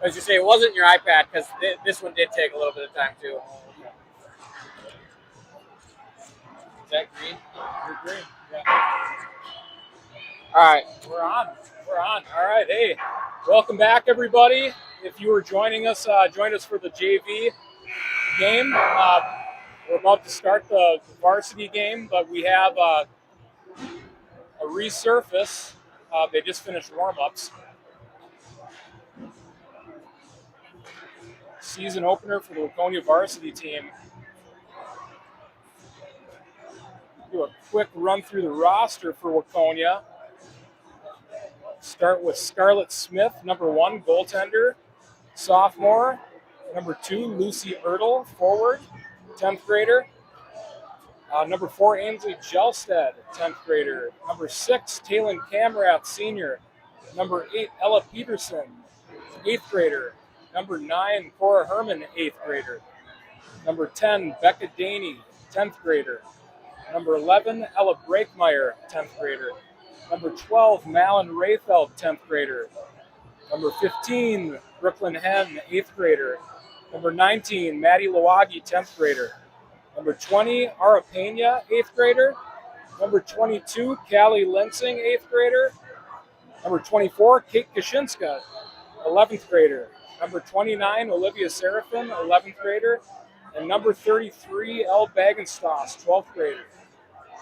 As you say, it wasn't your iPad because this one did take a little bit of time too. Is that green? You're green. Yeah. All right. We're on. We're on. All right. Hey, welcome back, everybody. If you were joining us, join us for the JV game. We're about to start the varsity game, but we have a resurface. They just finished warm-ups. Season opener for the Waconia varsity team. Do a quick run through the roster for Waconia. Start with Scarlett Smith, number 1, goaltender, sophomore. Number 2, Lucy Ertl, forward, 10th grader. Number 4, Ainsley Jelstead, 10th grader. Number 6, Taylin Camrath, senior. Number 8, Ella Peterson, 8th grader. Number 9, Cora Herman, 8th grader. Number 10, Becca Daney, 10th grader. Number 11, Ella Breakmeyer, 10th grader. Number 12, Malin Rayfeld, 10th grader. Number 15, Brooklyn Henn, 8th grader. Number 19, Maddie Lawagi, 10th grader. Number 20, Ara Pena, 8th grader. Number 22, Callie Linsing, 8th grader. Number 24, Kate Kashinska, 11th grader. Number 29, Olivia Seraphin, 11th grader. And number 33, Elle Bagenstoss, 12th grader.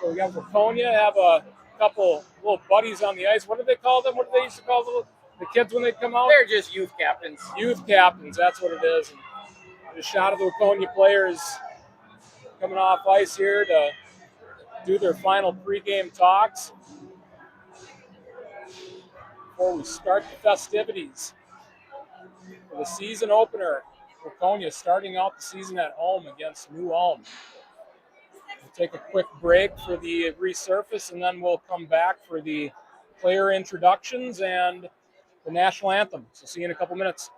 So we got Waconia, have a couple little buddies on the ice. What do they call them? What do they used to call the kids when they come out? They're just youth captains. Youth captains, that's what it is. And a shot of the Waconia players coming off ice here to do their final pregame talks before we start the festivities for the season opener. Waconia starting out the season at home against New Ulm. We'll take a quick break for the resurface, and then we'll come back for the player introductions and the national anthem. So see you in a couple minutes.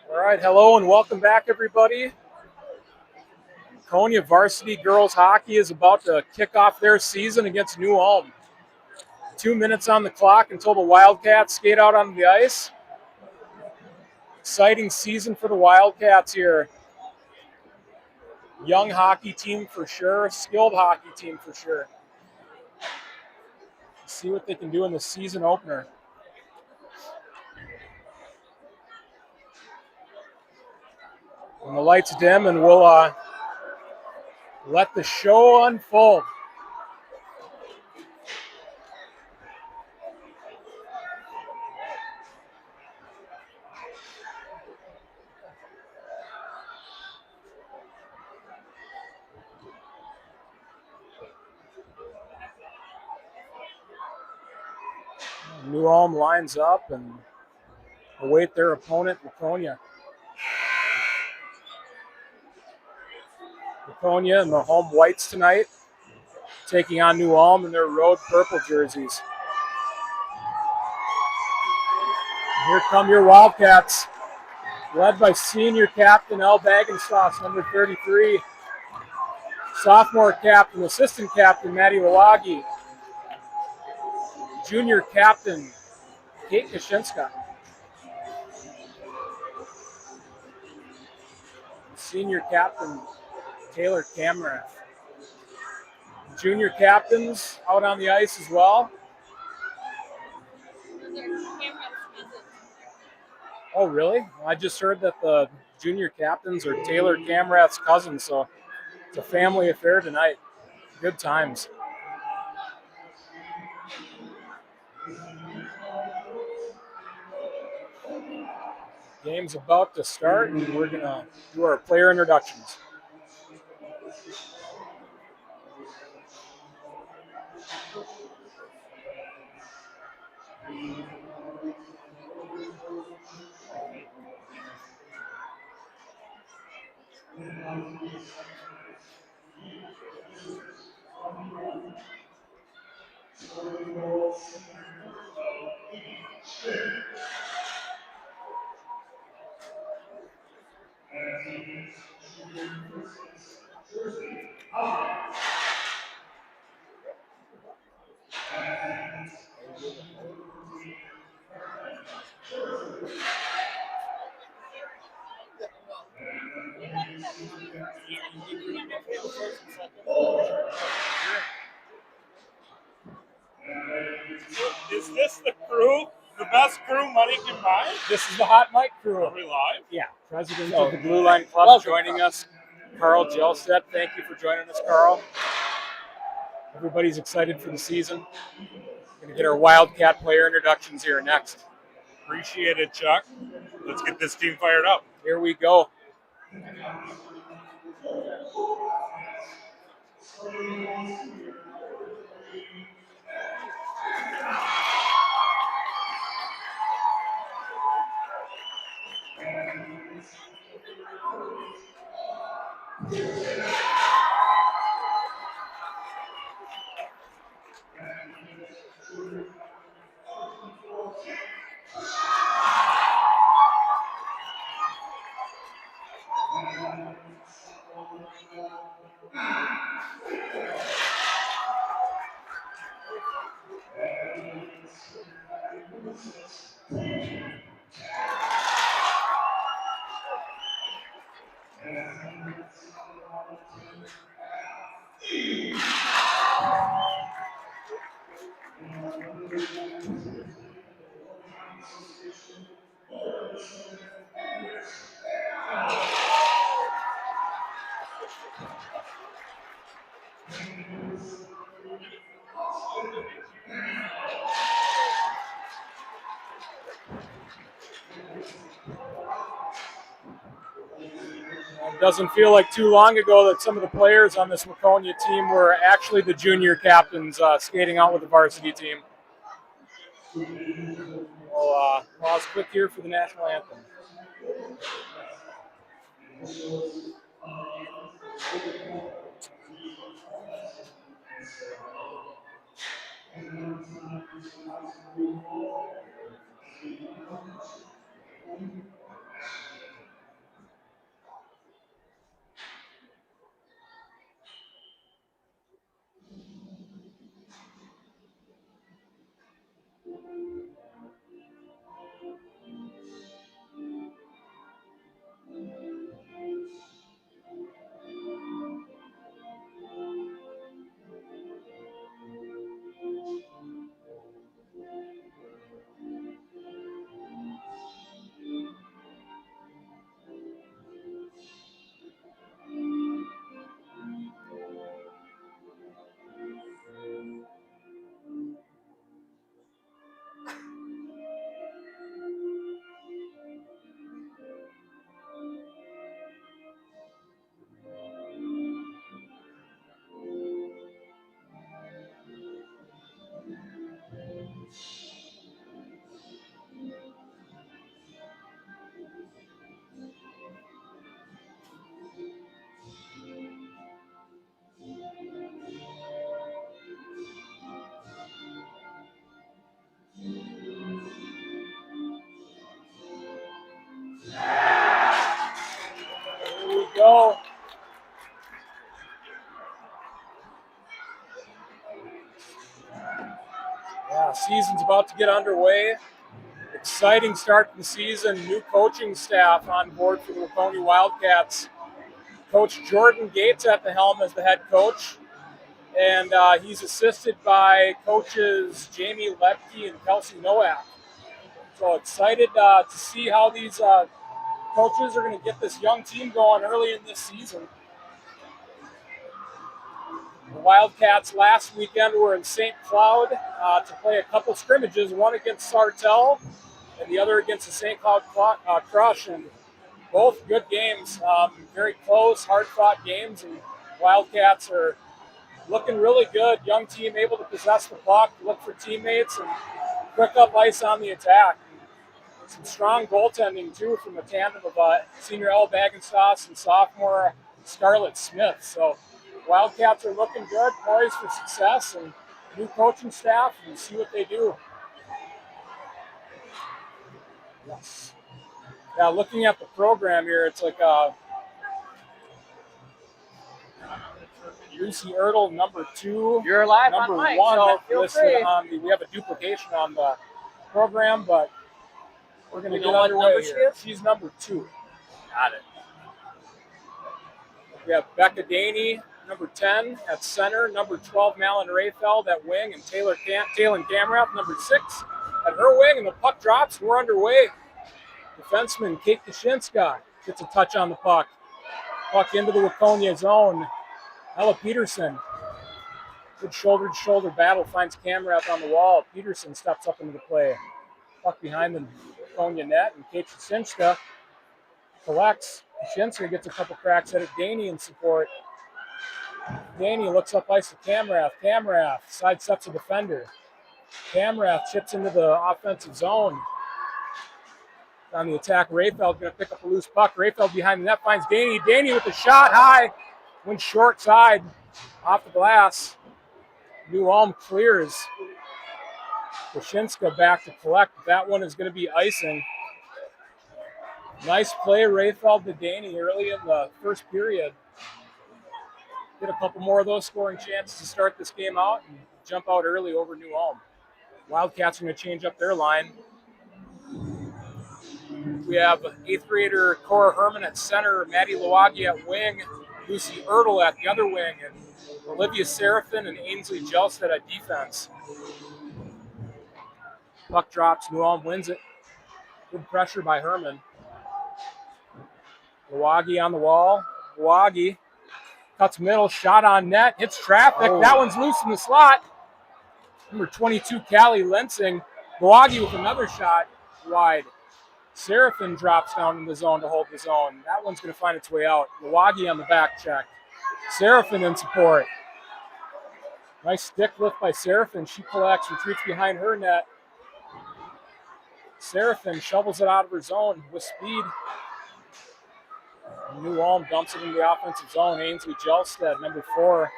All right, hello and welcome back, everybody. Waconia Varsity Girls Hockey is about to kick off their season against New Ulm. 2 minutes on the clock until the Wildcats skate out on the ice. Exciting season for the Wildcats here. Young hockey team for sure, skilled hockey team for sure. See what they can do in the season opener. When the lights dim, and we'll let the show unfold. New Ulm lines up and await their opponent, Waconia. Waconia in the home whites tonight, taking on New Ulm in their road purple jerseys. Here come your Wildcats, led by senior captain El Bagenstoss, number 33. Sophomore captain, assistant captain Maddie Lawagi. Junior captain Kate Kashinska. Senior captain Taylor Kamrath. Junior captains out on the ice as well. Oh, really? I just heard that the junior captains are Taylor Kamrath's cousins, so it's a family affair tonight. Good times. Game's about to start, and we're going to do our player introductions. Is this the crew? The best crew money can buy? This is the Hot Mic crew. Are we live? Yeah, president of the Blue Line Club joining us, Carl Jelstedt. Thank you for joining us, Carl. Everybody's excited for the season. Going to get our Wildcat player introductions here next. Appreciate it, Chuck. Let's get this team fired up. Here we go. It doesn't feel like too long ago that some of the players on this Waconia team were actually the junior captains skating out with the varsity team. We'll pause quick here for the national anthem. season's about to get underway. Exciting start to the season. New coaching staff on board for the Waconia Wildcats. Coach Jordan Gates at the helm as the head coach. And he's assisted by coaches Jamie Lepke and Kelsey Nowak. So excited to see how these coaches are going to get this young team going early in this season. The Wildcats last weekend were in St. Cloud to play a couple scrimmages, one against Sartell and the other against the St. Cloud Crush. And both good games, very close, hard-fought games. And Wildcats are looking really good. Young team able to possess the puck, look for teammates, and quick up ice on the attack. Some strong goaltending, too, from a tandem of senior Ella Bagenstos and sophomore Scarlett Smith. So Wildcats are looking good, poised for success, and new coaching staff, and see what they do. Yes. Now, looking at the program here, it's like Lucy Ertl, number 2. You're live number on mic, 1 so feel listed free. on the. We have a duplication on the program, but we're going to You get know what underway number she here. is? She's number 2. Got it. We have Becca Daney, number 10 at center, number 12 Malin Rayfeld at wing, and Taylor Camrath, number 6 at her wing, and the puck drops. We're underway. Defenseman Kate Kaczynska gets a touch on the puck. Puck into the Waconia zone. Ella Peterson. Good shoulder-to-shoulder battle, finds Camrath on the wall. Peterson steps up into the play. Puck behind the Waconia net, and Kate Kaczynska collects. Kaczynska gets a couple cracks at it. Daney in support. Daney looks up ice to Camrath. Camrath sidesteps a defender. Camrath chips into the offensive zone. On the attack, Rayfeld going to pick up a loose puck. Rayfeld behind the net finds Daney. Daney with a shot high. Went short side off the glass. New Ulm clears. Kaczynska back to collect. That one is going to be icing. Nice play, Rayfeld to Daney early in the first period. Get a couple more of those scoring chances to start this game out and jump out early over New Ulm. Wildcats are going to change up their line. We have 8th grader Cora Herman at center, Maddie Lawagi at wing, Lucy Ertl at the other wing, and Olivia Seraphin and Ainsley Jelstead at defense. Puck drops, New Ulm wins it. Good pressure by Herman. Lawagi on the wall. Lawagi cuts middle, shot on net, hits traffic. Oh. That one's loose in the slot. Number 22, Callie Lensing. Lawagi with another shot wide. Seraphin drops down in the zone to hold the zone. That one's going to find its way out. Lawagi on the back check. Seraphin in support. Nice stick lift by Seraphin. She collects, retreats behind her net. Seraphin shovels it out of her zone with speed. New Ulm dumps it into the offensive zone. Ainsley Jelstead, number 4,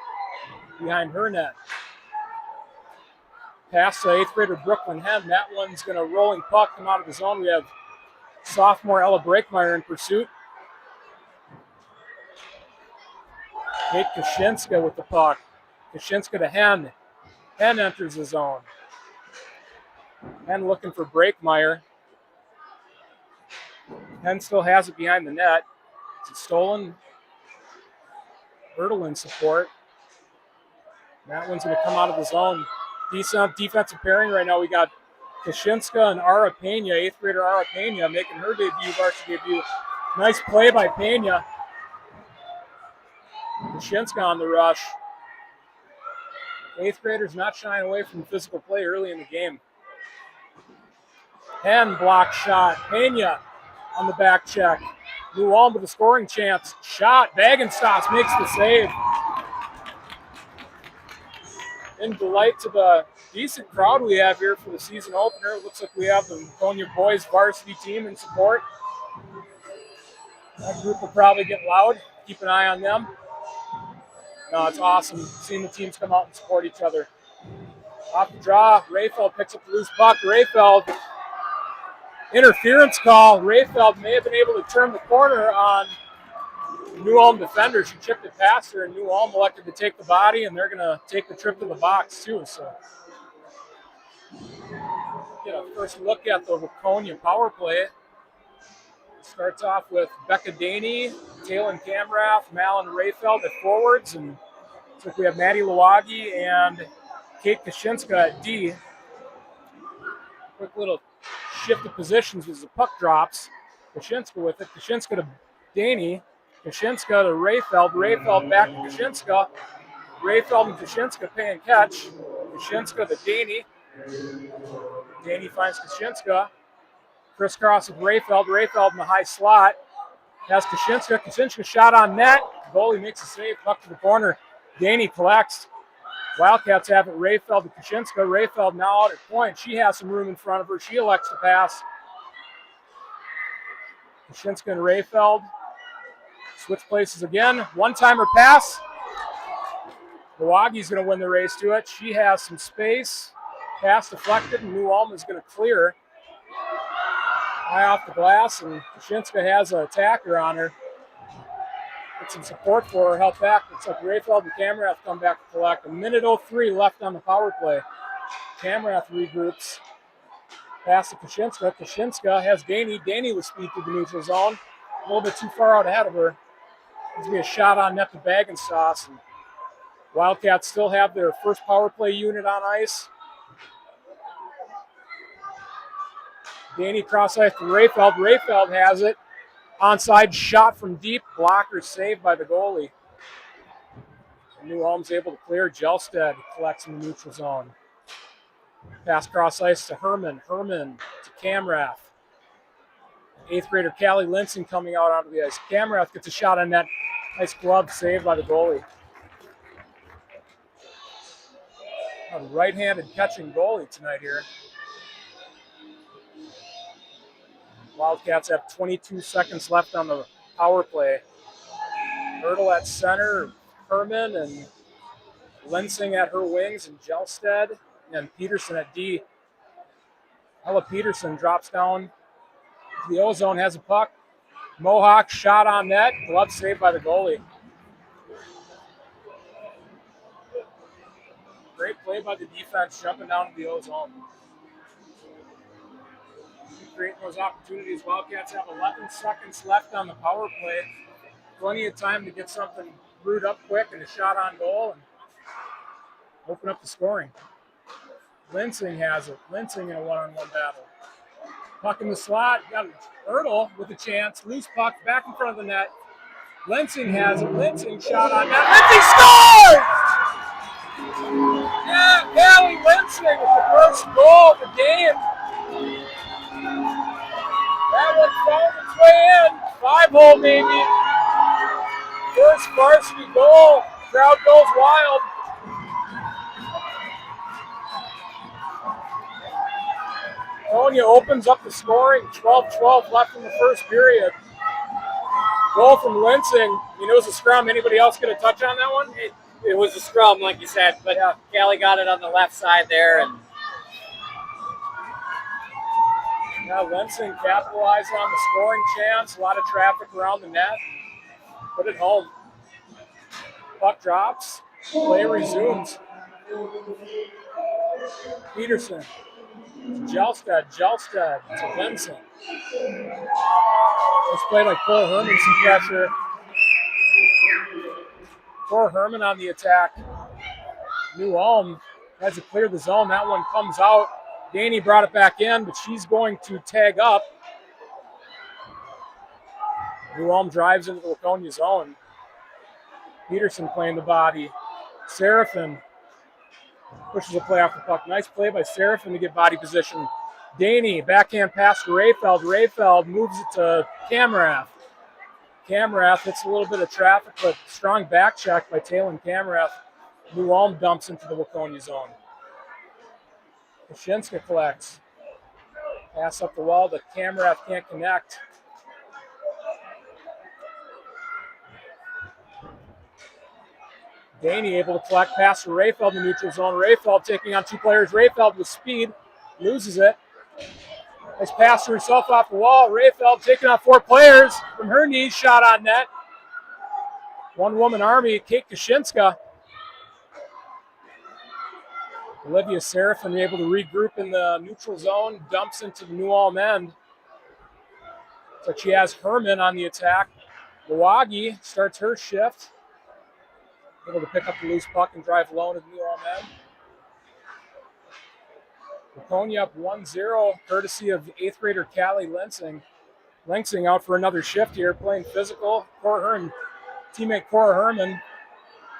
behind her net. Pass to 8th grader Brooklyn Hem. That one's going to rolling puck come out of the zone. We have sophomore Ella Breakmeyer in pursuit. Kate Kaczynska with the puck. Kaczynska to Hen. Hen enters the zone. Hen looking for Breakmeyer. Hen still has it behind the net. It's stolen. Ertl in support. That one's going to come out of the zone. Decent defensive pairing right now. We got Kaczynska and Ara Pena, 8th grader Ara Pena, making her debut, varsity debut. Nice play by Pena. Kaczynska on the rush. 8th graders not shying away from physical play early in the game. Hen block shot. Pena on the back check. New Ulm with a scoring chance. Shot. Bagenstos makes the save. In delight to the decent crowd we have here for the season opener. It looks like we have the Waconia boys varsity team in support. That group will probably get loud. Keep an eye on them. No, it's awesome seeing the teams come out and support each other. Off the draw, Rayfeld picks up the loose puck. Rayfeld, interference call. Rayfeld may have been able to turn the corner on New Ulm defender. She chipped it past her, and New Ulm elected to take the body, and they're going to take the trip to the box too. So Get a first look at the Waconia power play. Starts off with Becca Daney, Taylor Kamrath, Malin Rayfeld at forwards, and looks like we have Maddie Lawagi and Kate Kaczynska at D. Quick little shift of positions as the puck drops. Kaczynska with it. Kaczynska to Daney. Kaczynska to Rayfeld. Rayfeld back to Kaczynska. Rayfeld and Kaczynska pay and catch. Kaczynska to Daney. Daney finds Kaczynska. Crisscross with Rayfeld. Rayfeld in the high slot. Has Kaczynska. Kaczynska shot on net. Goalie makes a save. Puck to the corner. Daney collects. Wildcats have it. Rayfeld to Kaczynska. Rayfeld now out at point. She has some room in front of her. She elects to pass. Kaczynska and Rayfeld switch places again. One-timer pass. Milwaukee's going to win the race to it. She has some space. Pass deflected, and New Ulm is going to clear. High off the glass, and Kaczynska has an attacker on her. Get some support for her, help back. Looks like Rayfeld and Kamrath come back to collect. 1:03 left on the power play. Kamrath regroups. Pass to Kaczynska. Kaczynska has Daney. Daney with speed through the neutral zone. A little bit too far out ahead of her. There's going to be a shot on net to Bagensauce. And Wildcats still have their first power play unit on ice. Daney cross ice to Rayfeld. Rayfeld has it. Onside shot from deep. Blocker saved by the goalie. New Ulm's able to clear. Jelstad collects in the neutral zone. Pass cross ice to Herman. Herman to Kamrath. 8th grader Callie Linson coming out onto the ice. Kamrath gets a shot on net. Nice glove saved by the goalie. A right-handed catching goalie tonight here. Wildcats have 22 seconds left on the power play. Hurdle at center, Herman and Lensing at her wings, and Jelstad and Peterson at D. Ella Peterson drops down to the O-zone, has a puck. Mohawk shot on net, glove saved by the goalie. Great play by the defense, jumping down to the O-zone. Creating those opportunities. Wildcats have 11 seconds left on the power play. Plenty of time to get something brewed up quick and a shot on goal and open up the scoring. Linsing has it. Linsing in a one-on-one battle. Puck in the slot. Got Ertl with a chance. Loose puck back in front of the net. Linsing has it. Linsing shot on net. Linsing scores! Yeah, Callie Linsing with the first goal of the game. That one found its way in. 5-hole maybe. First varsity goal. Crowd goes wild. Waconia opens up the scoring. 12-12 left in the first period. Goal from Linsing. You know, it was a scrum. Anybody else get a touch on that one? It was a scrum, like you said, but yeah, Callie got it on the left side there, and now Linsing capitalized on the scoring chance. A lot of traffic around the net. Put it home. Puck drops. Play resumes. Peterson. Jelstad to Linsing. Let's play like Cole Herman, some pressure. Cole Herman on the attack. New Ulm has to clear the zone. That one comes out. Daney brought it back in, but she's going to tag up. New Ulm drives into the Waconia zone. Peterson playing the body. Seraphin pushes a play off the puck. Nice play by Seraphin to get body position. Daney, backhand pass to Rayfeld. Rayfeld moves it to Kamrath. Kamrath hits a little bit of traffic, but strong back check by Taylor Kamrath. New Ulm dumps into the Waconia zone. Kaczynska collects. Pass up the wall, but Kamrath can't connect. Daney able to collect, pass to Rayfeld in the neutral zone. Rayfeld taking on two players. Rayfeld with speed, loses it. Nice pass to herself off the wall. Rayfeld taking on four players from her knees, shot on net. One-woman army, Kate Kaczynska. Olivia Seraphin able to regroup in the neutral zone, dumps into the New Ulm end. So she has Herman on the attack. Milwaukee starts her shift. Able to pick up the loose puck and drive low to the New Ulm end. Waconia up 1-0, courtesy of 8th grader Callie Lensing. Lensing out for another shift here, playing physical. Teammate Cora Herman.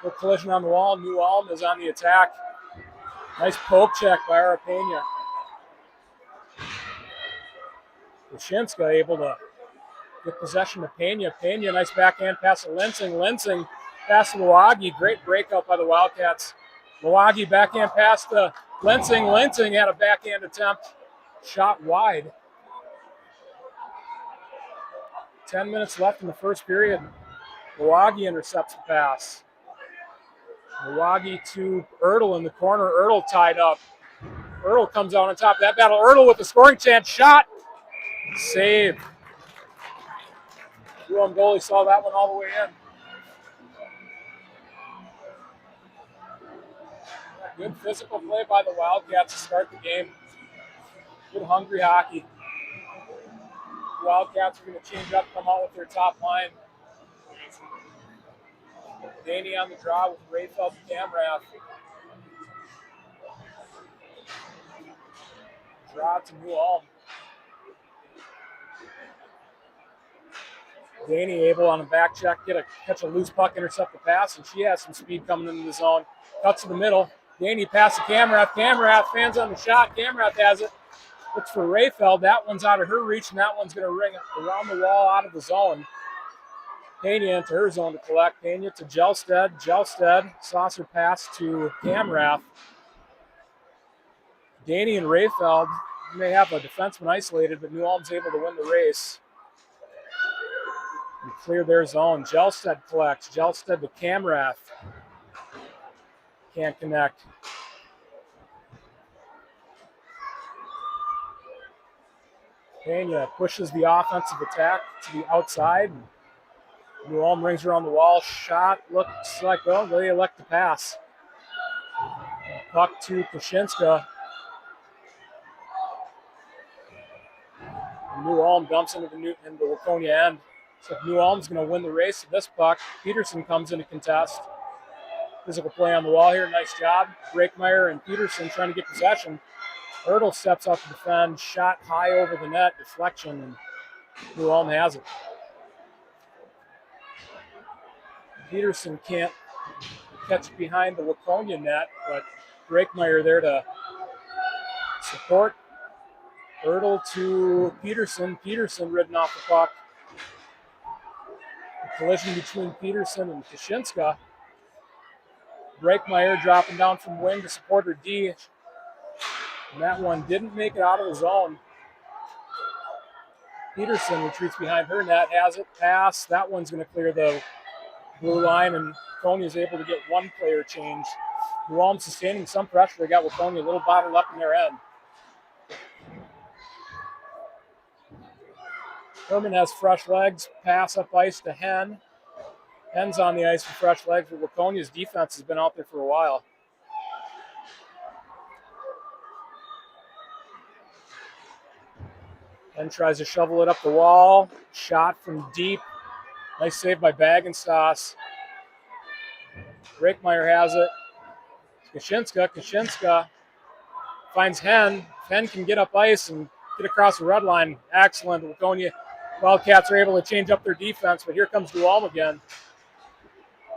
No collision on the wall. New Ulm is on the attack. Nice poke check by Arapena. Kushinska able to get possession of Pena. Pena, nice backhand pass to Lensing. Lensing pass to Milwaukee. Great breakout by the Wildcats. Milwaukee backhand pass to Lensing. Lensing had a backhand attempt. Shot wide. 10 minutes left in the first period. Milwaukee intercepts the pass. Milwaukee to Ertl in the corner. Ertl tied up. Ertl comes out on top of that battle. Ertl with the scoring chance. Shot. Save. New Ulm goalie saw that one all the way in. Good physical play by the Wildcats to start the game. Good hungry hockey. The Wildcats are going to change up, come out with their top line. Danny on the draw with Rayfeld and Camrath. Draw to New Ulm. Danny able on a back check, catch a loose puck, intercept the pass, and she has some speed coming into the zone. Cuts to the middle. Danny pass to Camrath. Camrath fans on the shot. Camrath has it. Looks for Rayfeld. That one's out of her reach, and that one's going to ring around the wall out of the zone. Pena into her zone to collect. Pena to Gelsted. Gelsted, saucer pass to Camrath. Danny and Rayfeld may have a defenseman isolated, but New Ulm's able to win the race. And clear their zone. Gelsted collects. Gelsted to Camrath. Can't connect. Pena pushes the offensive attack to the outside. New Ulm rings around the wall. Shot looks like, well, they elect to pass. Puck to Kushinska. New Ulm dumps into the Waconia end. So New Ulm's going to win the race to this puck. Peterson comes in to contest. Physical play on the wall here. Nice job. Breakmeyer and Peterson trying to get possession. Ertl steps up to defend. Shot high over the net. Deflection. And New Ulm has it. Peterson can't catch behind the Waconia net, but Breakmeyer there to support. Ertl to Peterson. Peterson ridden off the puck. A collision between Peterson and Kushinska. Breakmeyer dropping down from wing to support her D. And that one didn't make it out of the zone. Peterson retreats behind her net, has it, pass. That one's going to clear the blue line, and Waconia is able to get one player change. New Ulm sustaining some pressure. They got Waconia a little bottled up in their end. Herman has fresh legs, pass up ice to Hen. Hen's on the ice with fresh legs, but Waconia's defense has been out there for a while. Hen tries to shovel it up the wall. Shot from deep. Nice save by Bagenstoss. Breakmeyer has it. Kushinska finds Hen. Hen can get up ice and get across the red line. Excellent. Waconia Wildcats are able to change up their defense, but here comes New Ulm again.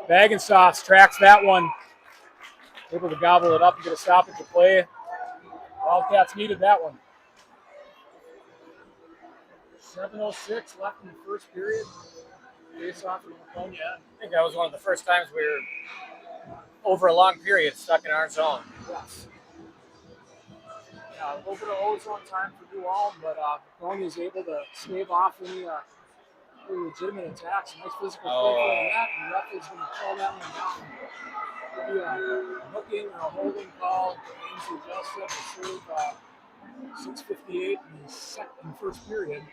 Bagenstoss tracks that one. Able to gobble it up and get a stoppage of play. Wildcats needed that one. 7:06 left in the first period. Face off with Waconia. I think that was one of the first times we were over a long period stuck in our zone. Yes. Yeah, a little bit of ozone time for New Ulm, but Waconia is able to stave off any legitimate attacks. Nice physical play for the net, and the ref is going to call that one down. It'll be a hooking or a holding call. Ainsley Jessup will serve 6:58 in the first period.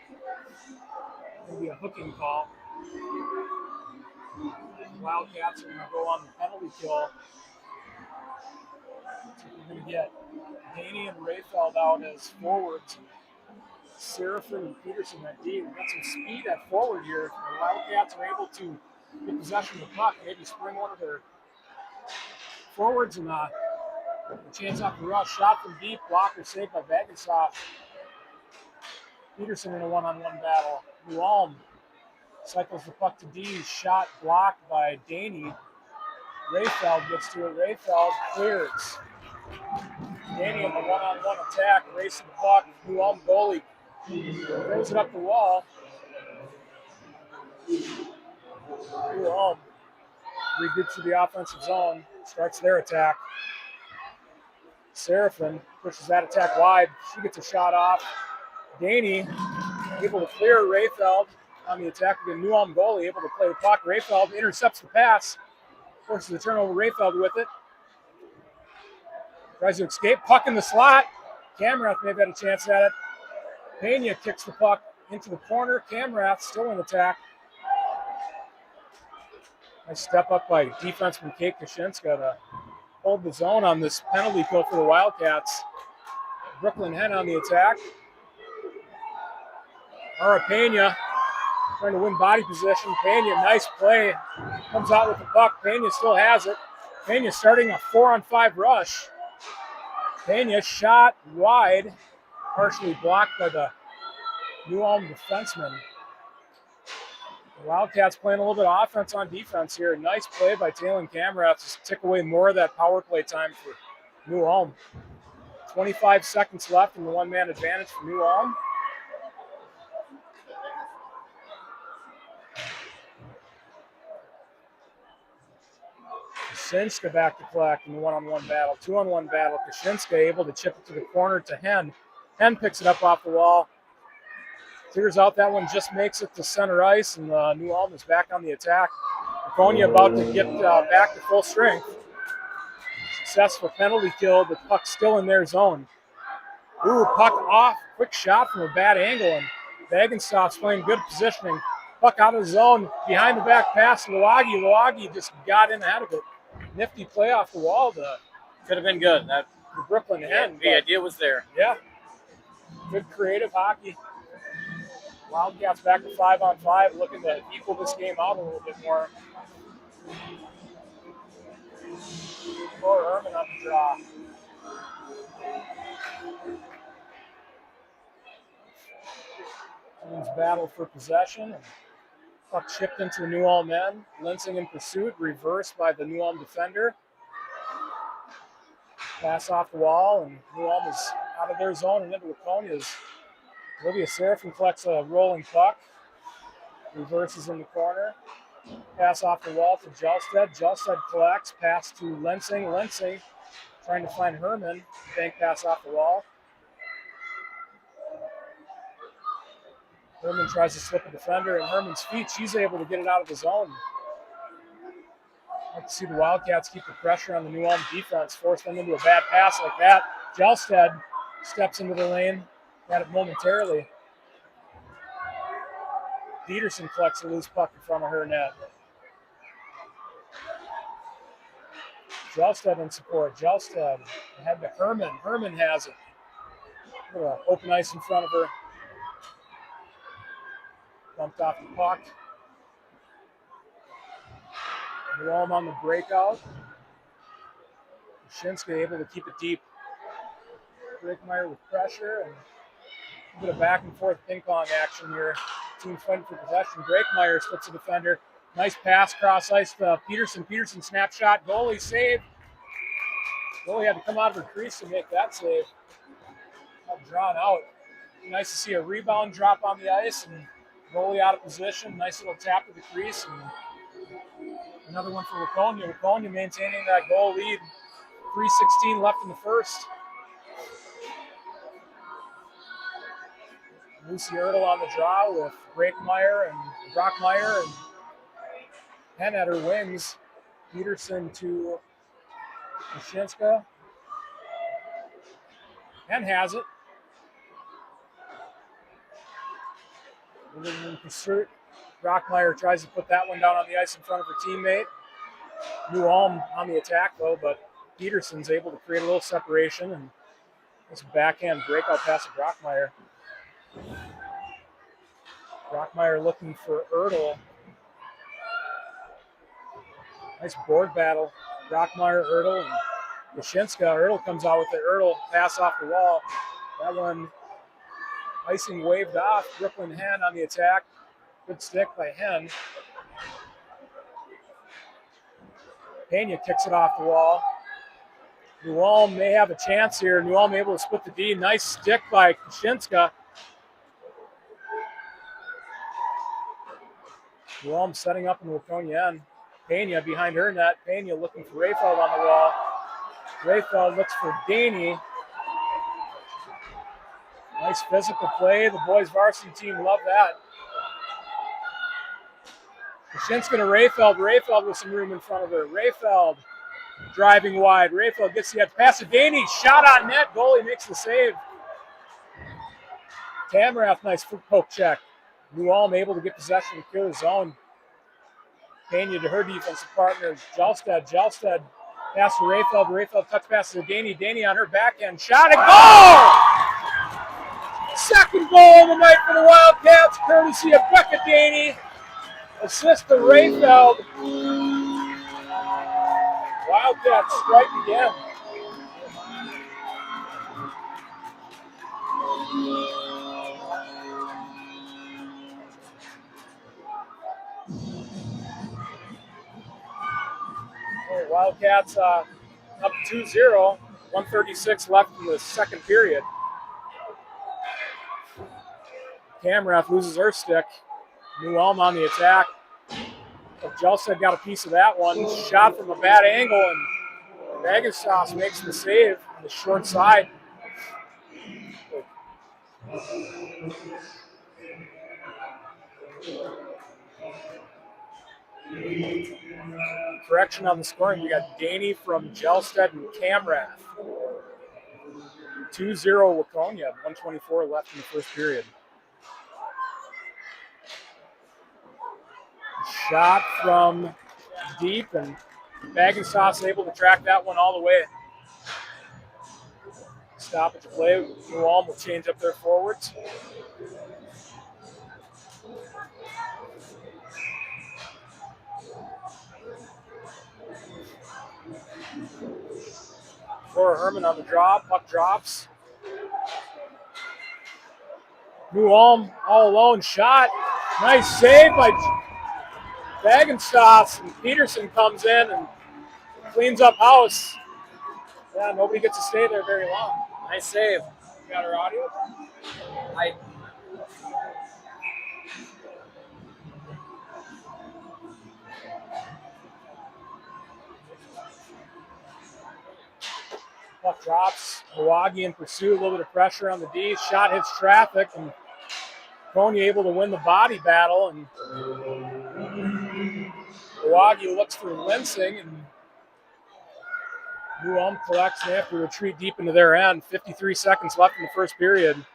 It'll be a hooking call. Wildcats are going to go on the penalty kill We're going to get Haney and Rayfeld out as forwards. Serafin and Peterson at D. We've got some speed at forward here. The Wildcats are able to get possession of the puck, maybe spring one of their forwards and a chance off the rush. Shot from deep, blocker saved by Bagensoff. Peterson in a one-on-one battle. New Ulm cycles the puck to D. Shot blocked by Daney. Rayfeld gets to it. Rayfeld clears. Daney in the one-on-one attack, racing the puck. New Ulm goalie throws it up the wall. New Ulm regroups to the offensive zone, starts their attack. Serafin pushes that attack wide. She gets a shot off. Daney able to clear Rayfeld on the attack. The New Ulm goalie able to play the puck. Rayfeld intercepts the pass, forces the turnover. Rayfeld with it. Tries to escape. Puck in the slot. Camrath may have had a chance at it. Pena kicks the puck into the corner. Camrath still in attack. Nice step up by defenseman Kate Kaczynska to hold the zone on this penalty kill for the Wildcats. Brooklyn Hen on the attack. Ara Pena trying to win body position. Pena, nice play. Comes out with the puck. Pena still has it. Pena starting a 4-on-5 rush. Pena shot wide, partially blocked by the New Ulm defenseman. The Wildcats playing a little bit of offense on defense here. Nice play by Talon Camrath to take away more of that power play time for New Ulm. 25 seconds left in the one-man advantage for New Ulm. Kaczynska back to collect in the one-on-one battle. Two-on-one battle. Kaczynska able to chip it to the corner to Hen. Hen picks it up off the wall. Clears out that one, just makes it to center ice, and New Ulm is back on the attack. Waconia about to get back to full strength. Successful penalty kill, but puck still in their zone. Ooh, puck off. Quick shot from a bad angle, and Bagensoff's playing good positioning. Puck out of the zone, behind the back pass to Luagi. Luagi just got in ahead of it. Nifty play off the wall. Could have been good. The Brooklyn Hen. The idea was there. Yeah. Good creative hockey. Wildcats back to 5-on-5, looking to equal this game out a little bit more. Or Herman on the draw. Teams battle for possession. Puck chipped into the New Ulm end. Linsing in pursuit, reversed by the New Ulm defender. Pass off the wall, and New Ulm is out of their zone and into Waconia's. Olivia Serafin collects a rolling puck. Reverses in the corner. Pass off the wall to Jelstead. Jelstead collects. Pass to Linsing. Linsing trying to find Herman. Bank pass off the wall. Herman tries to slip a defender at Herman's feet. She's able to get it out of the zone. I'd like to see the Wildcats keep the pressure on the New Ulm defense, force them into a bad pass like that. Jelstead steps into the lane. Got it momentarily. Peterson collects a loose puck in front of her net. Jelstead in support. Jelstead ahead to Herman. Herman has it. Open ice in front of her. Bumped off the puck. New Ulm on the breakout. Kaczynska able to keep it deep. Brickmeyer with pressure and a bit of back and forth ping pong action here. Team fighting for possession. Brickmeyer slips a defender. Nice pass cross ice to Peterson. Peterson snapshot. Goalie save. Goalie had to come out of her crease to make that save. Got drawn out. Nice to see a rebound drop on the ice and goalie out of position. Nice little tap to the crease. And another one for Waconia. Waconia maintaining that goal lead. 3:16 left in the first. Lucy Ertl on the draw with Breakmeyer and Brockmeyer and Hen at her wings. Peterson to Kaczynska. Hen has it. In pursuit. Brockmeyer tries to put that one down on the ice in front of her teammate. New Ulm on the attack though, but Peterson's able to create a little separation, and this backhand breakout pass to Brockmeyer. Brockmeyer looking for Ertl. Nice board battle. Brockmeyer, Ertl, and Kashinska. Ertl comes out with the Ertl pass off the wall. That one icing waved off. Brooklyn Hen on the attack. Good stick by Hen. Pena kicks it off the wall. New Ulm may have a chance here. New Ulm able to split the D. Nice stick by Kashinska. New Ulm setting up in Waconia end. Pena behind her net. Pena looking for Rayfeld on the wall. Rayfeld looks for Daney. Nice physical play. The boys varsity team love that. Kashinska to Rayfeld. Rayfeld with some room in front of her. Rayfeld driving wide. Rayfeld gets the edge. Pass to Daney. Shot on net. Goalie makes the save. Tamarath, nice foot poke check. New Ulm able to get possession and clear the zone. Pena to her defensive partner, Jelstad. Jelstad pass to Rayfeld. Rayfeld touch pass to Daney. Daney on her backhand. Shot and goal! Second goal of the night for the Wildcats, courtesy of Becca Daney. Assist to Rayfeld. Wildcats strike again. Wildcats up 2-0, 1:36 left in the second period. Tamarath loses her stick. New Ulm on the attack. Jelstad got a piece of that one. Shot from a bad angle, and Bagenstos makes the save on the short side. Correction on the scoring. We got Daney from Jelstad and Tamarath. 2-0 Waconia, 1:24 left in the first period. Shot from deep, and Bagenstos able to track that one all the way. Stoppage play. New Ulm will change up their forwards. Cora Herman on the drop. Puck drops. New Ulm all alone. Shot. Nice save by Bagenstos. And Peterson comes in and cleans up house. Yeah, nobody gets to stay there very long. Nice save. Got our audio? Puck drops. Milwaukee in pursuit. A little bit of pressure on the D. Shot hits traffic, and Coney able to win the body battle. And Milwaukee looks for Linsing, and New Ulm collects, and they have to retreat deep into their end. 53 seconds left in the first period.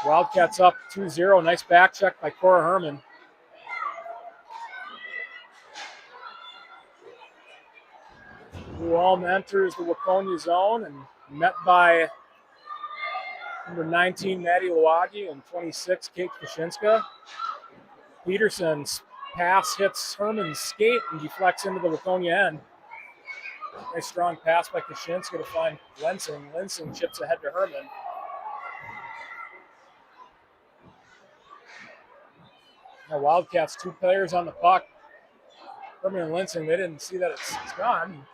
Wildcats up 2-0. Nice back check by Cora Herman. New Ulm enters the Waconia zone and met by number 19, Maddie Lawagi, and 26, Kate Kashinska. Peterson's pass hits Herman's skate and deflects into the Waconia end. Nice strong pass by Kashinska to find Linsing. Linsing chips ahead to Herman. Now Wildcats, two players on the puck. Herman and Linsing, they didn't see that it's gone.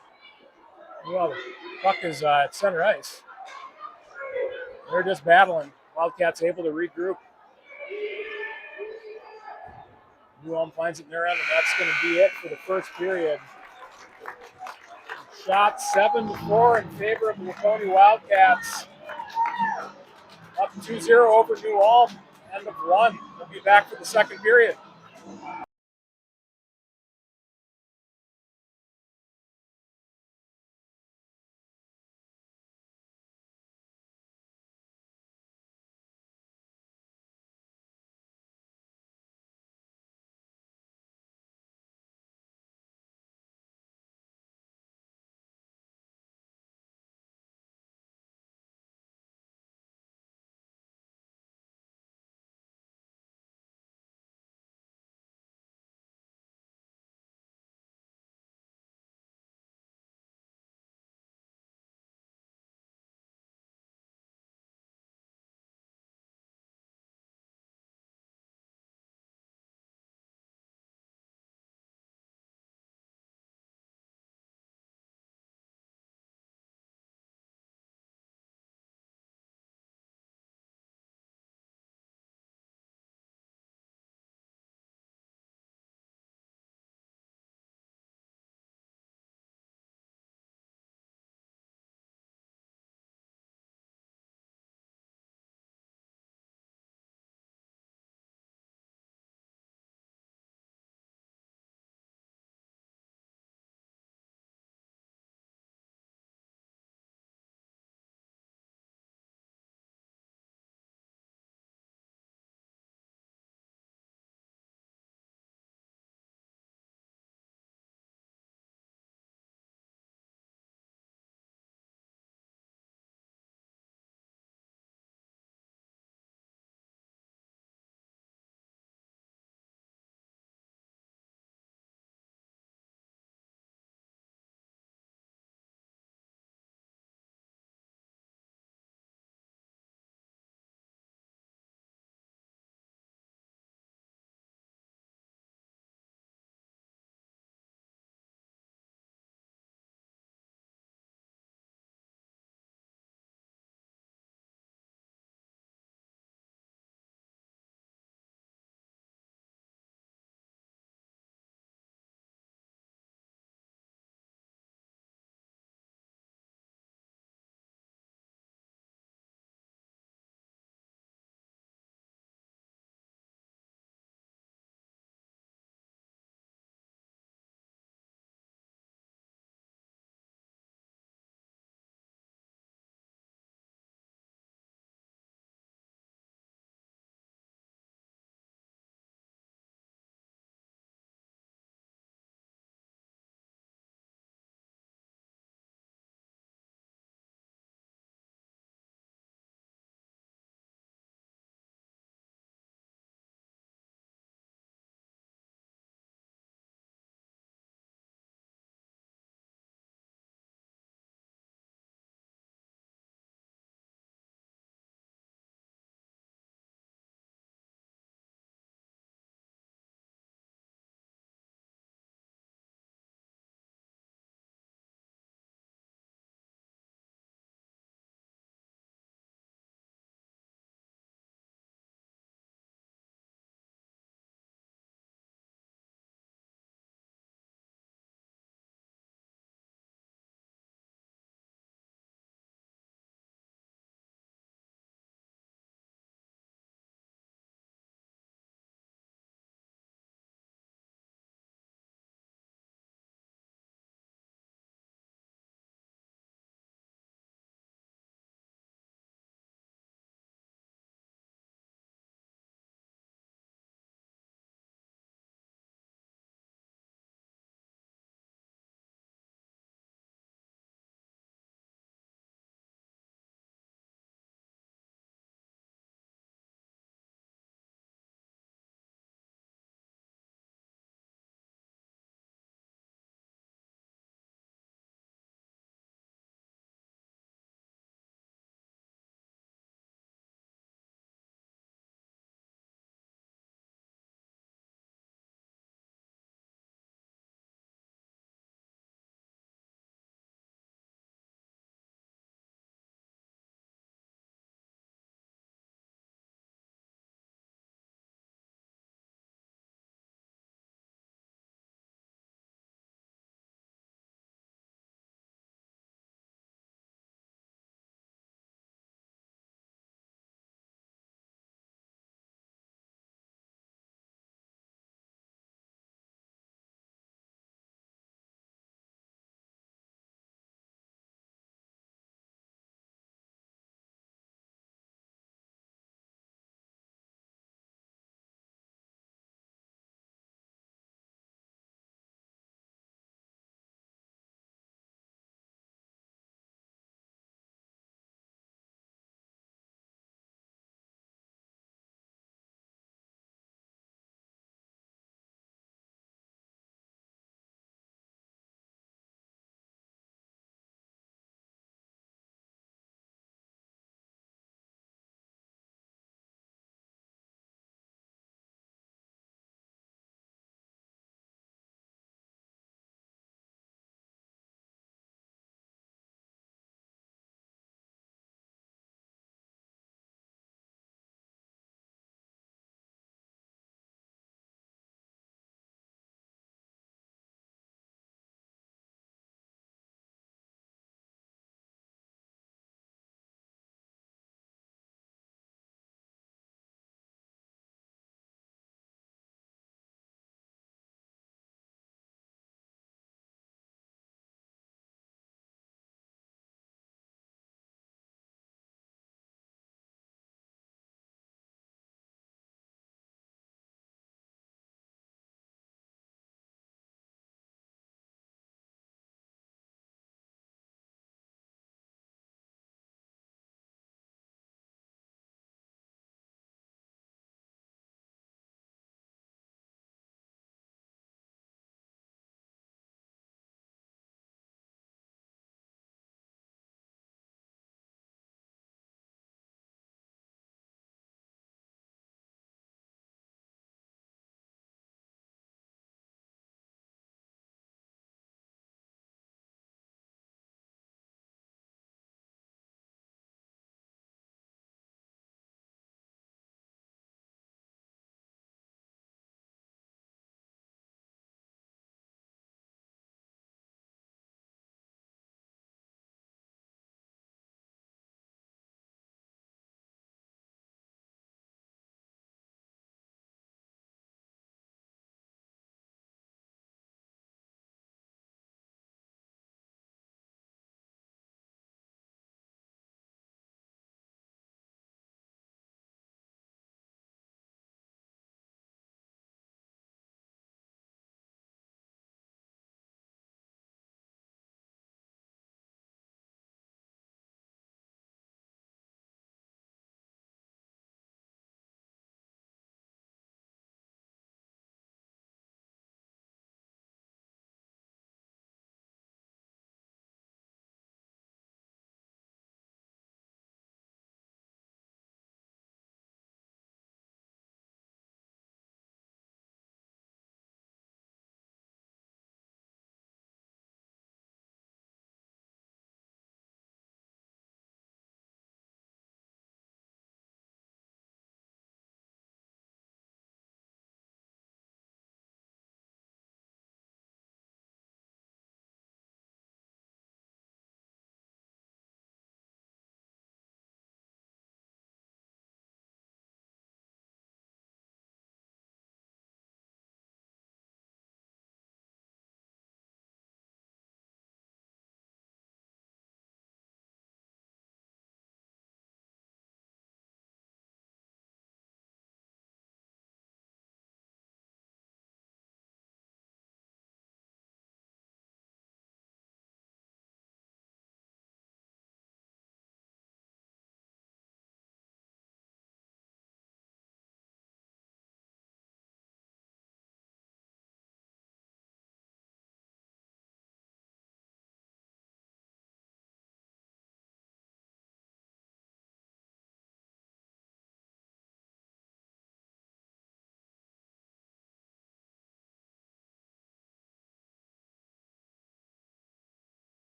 Well, the puck is at center ice. They're just battling. Wildcats able to regroup. New Ulm finds it in their end, and that's going to be it for the first period. Shot 7-4 in favor of the Waconia Wildcats. Up 2-0 over New Ulm. End of one. We'll be back for the second period.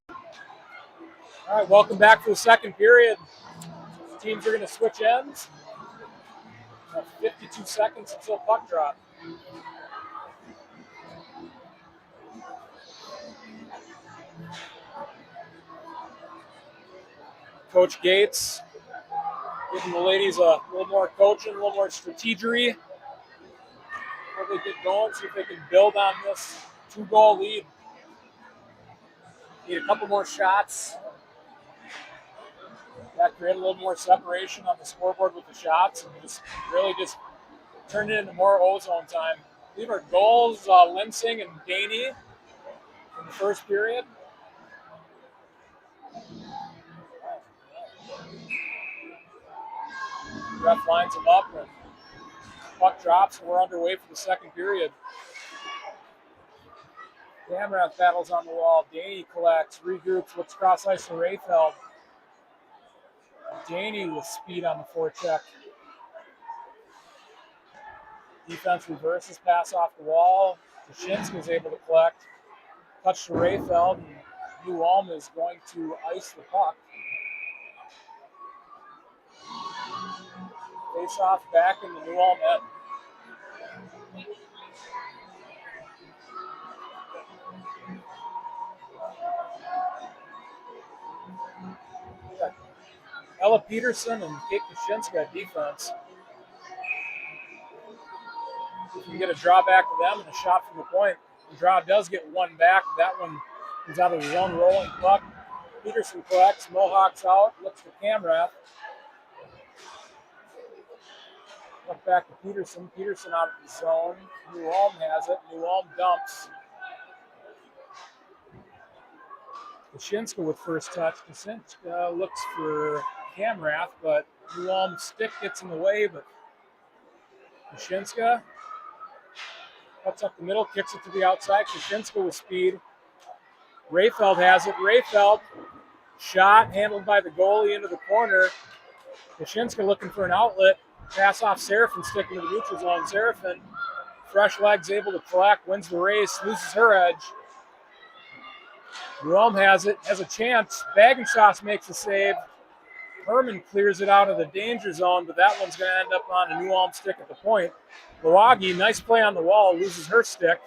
All right, welcome back for the second period. Teams are going to switch ends. 52 seconds until puck drop. Coach Gates giving the ladies a little more coaching, a little more strategery before they get going, see if they can build on this 2-goal lead. Need a couple more shots. That create a little more separation on the scoreboard with the shots and just really just turn it into more ozone time. These are goals, Linsing and Daney in the first period. Ref lines them up and puck drops and we're underway for the second period. Damrath battles on the wall. Daney collects, regroups, looks cross ice to Rayfeld. Daney with speed on the forecheck. Defense reverses, pass off the wall. Kashinsky is able to collect. Touch to Rayfeld, and New Ulm is going to ice the puck. Face off back in the New Ulm end. Ella Peterson and Kate Kashinsky at defense. You can get a draw back to them and a shot from the point. The draw does get one back. That one comes out of his own rolling puck. Peterson collects, Mohawks out, looks for Camrath. Look back to Peterson. Peterson out of the zone. New Ulm has it. New Ulm dumps. Kashinsky with first touch. Kashinsky looks for Camrath, but New Ulm's stick gets in the way, but Kashinsky cuts up the middle, kicks it to the outside. Kashinsky with speed. Rayfeld has it. Rayfeld, shot handled by the goalie into the corner. Kashinsky looking for an outlet. Pass off Seraphin, sticking to the neutral zone. Seraphin, fresh legs, able to collect, wins the race, loses her edge. New Ulm has it, has a chance. Bagensauce makes a save. Herman clears it out of the danger zone, but that one's going to end up on a New Ulm stick at the point. Lawagi, nice play on the wall, loses her stick.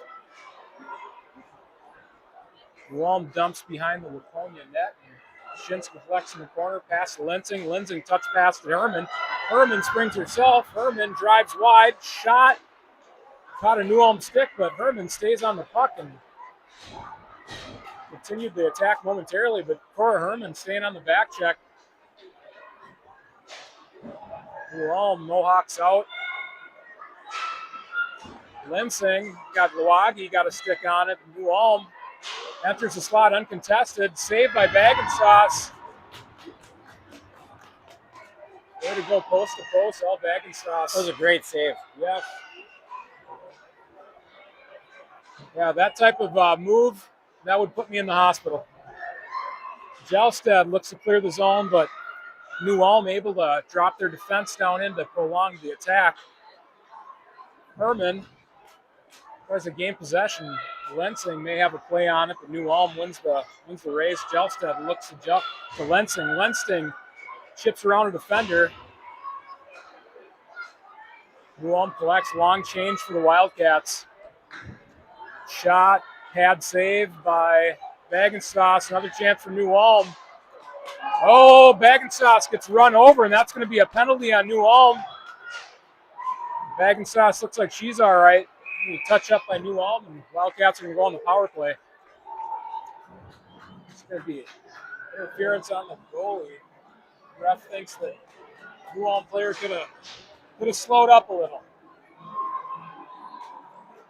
New Ulm dumps behind the Waconia net. Shinsky flex in the corner, pass to Linsing. Linsing touch pass to Herman. Herman springs herself. Herman drives wide, shot. Caught a New Ulm stick, but Herman stays on the puck and continued the attack momentarily, but Cora Herman staying on the back check. New Ulm, Mohawks out. Linsing got Lawagi, got a stick on it. New Ulm enters the slot uncontested. Saved by Bagensauce. Way to go post to post, all Bagensauce. That was a great save. Yeah. Yeah, that type of move, that would put me in the hospital. Gelstad looks to clear the zone, but New Ulm able to drop their defense down in to prolong the attack. Herman tries a game possession. Lensing may have a play on it, but New Ulm wins the race. Gelstad looks to Lensing. Lensing chips around a defender. New Ulm collects, long change for the Wildcats. Shot, pad save by Bagensauce. Another chance for New Ulm. Oh, Bagensauce gets run over, and that's going to be a penalty on New Ulm. Bagensauce looks like she's all right. Touch up by New Ulm, and Wildcats are going to go on the power play. It's going to be interference on the goalie. The ref thinks that New Ulm player could have slowed up a little.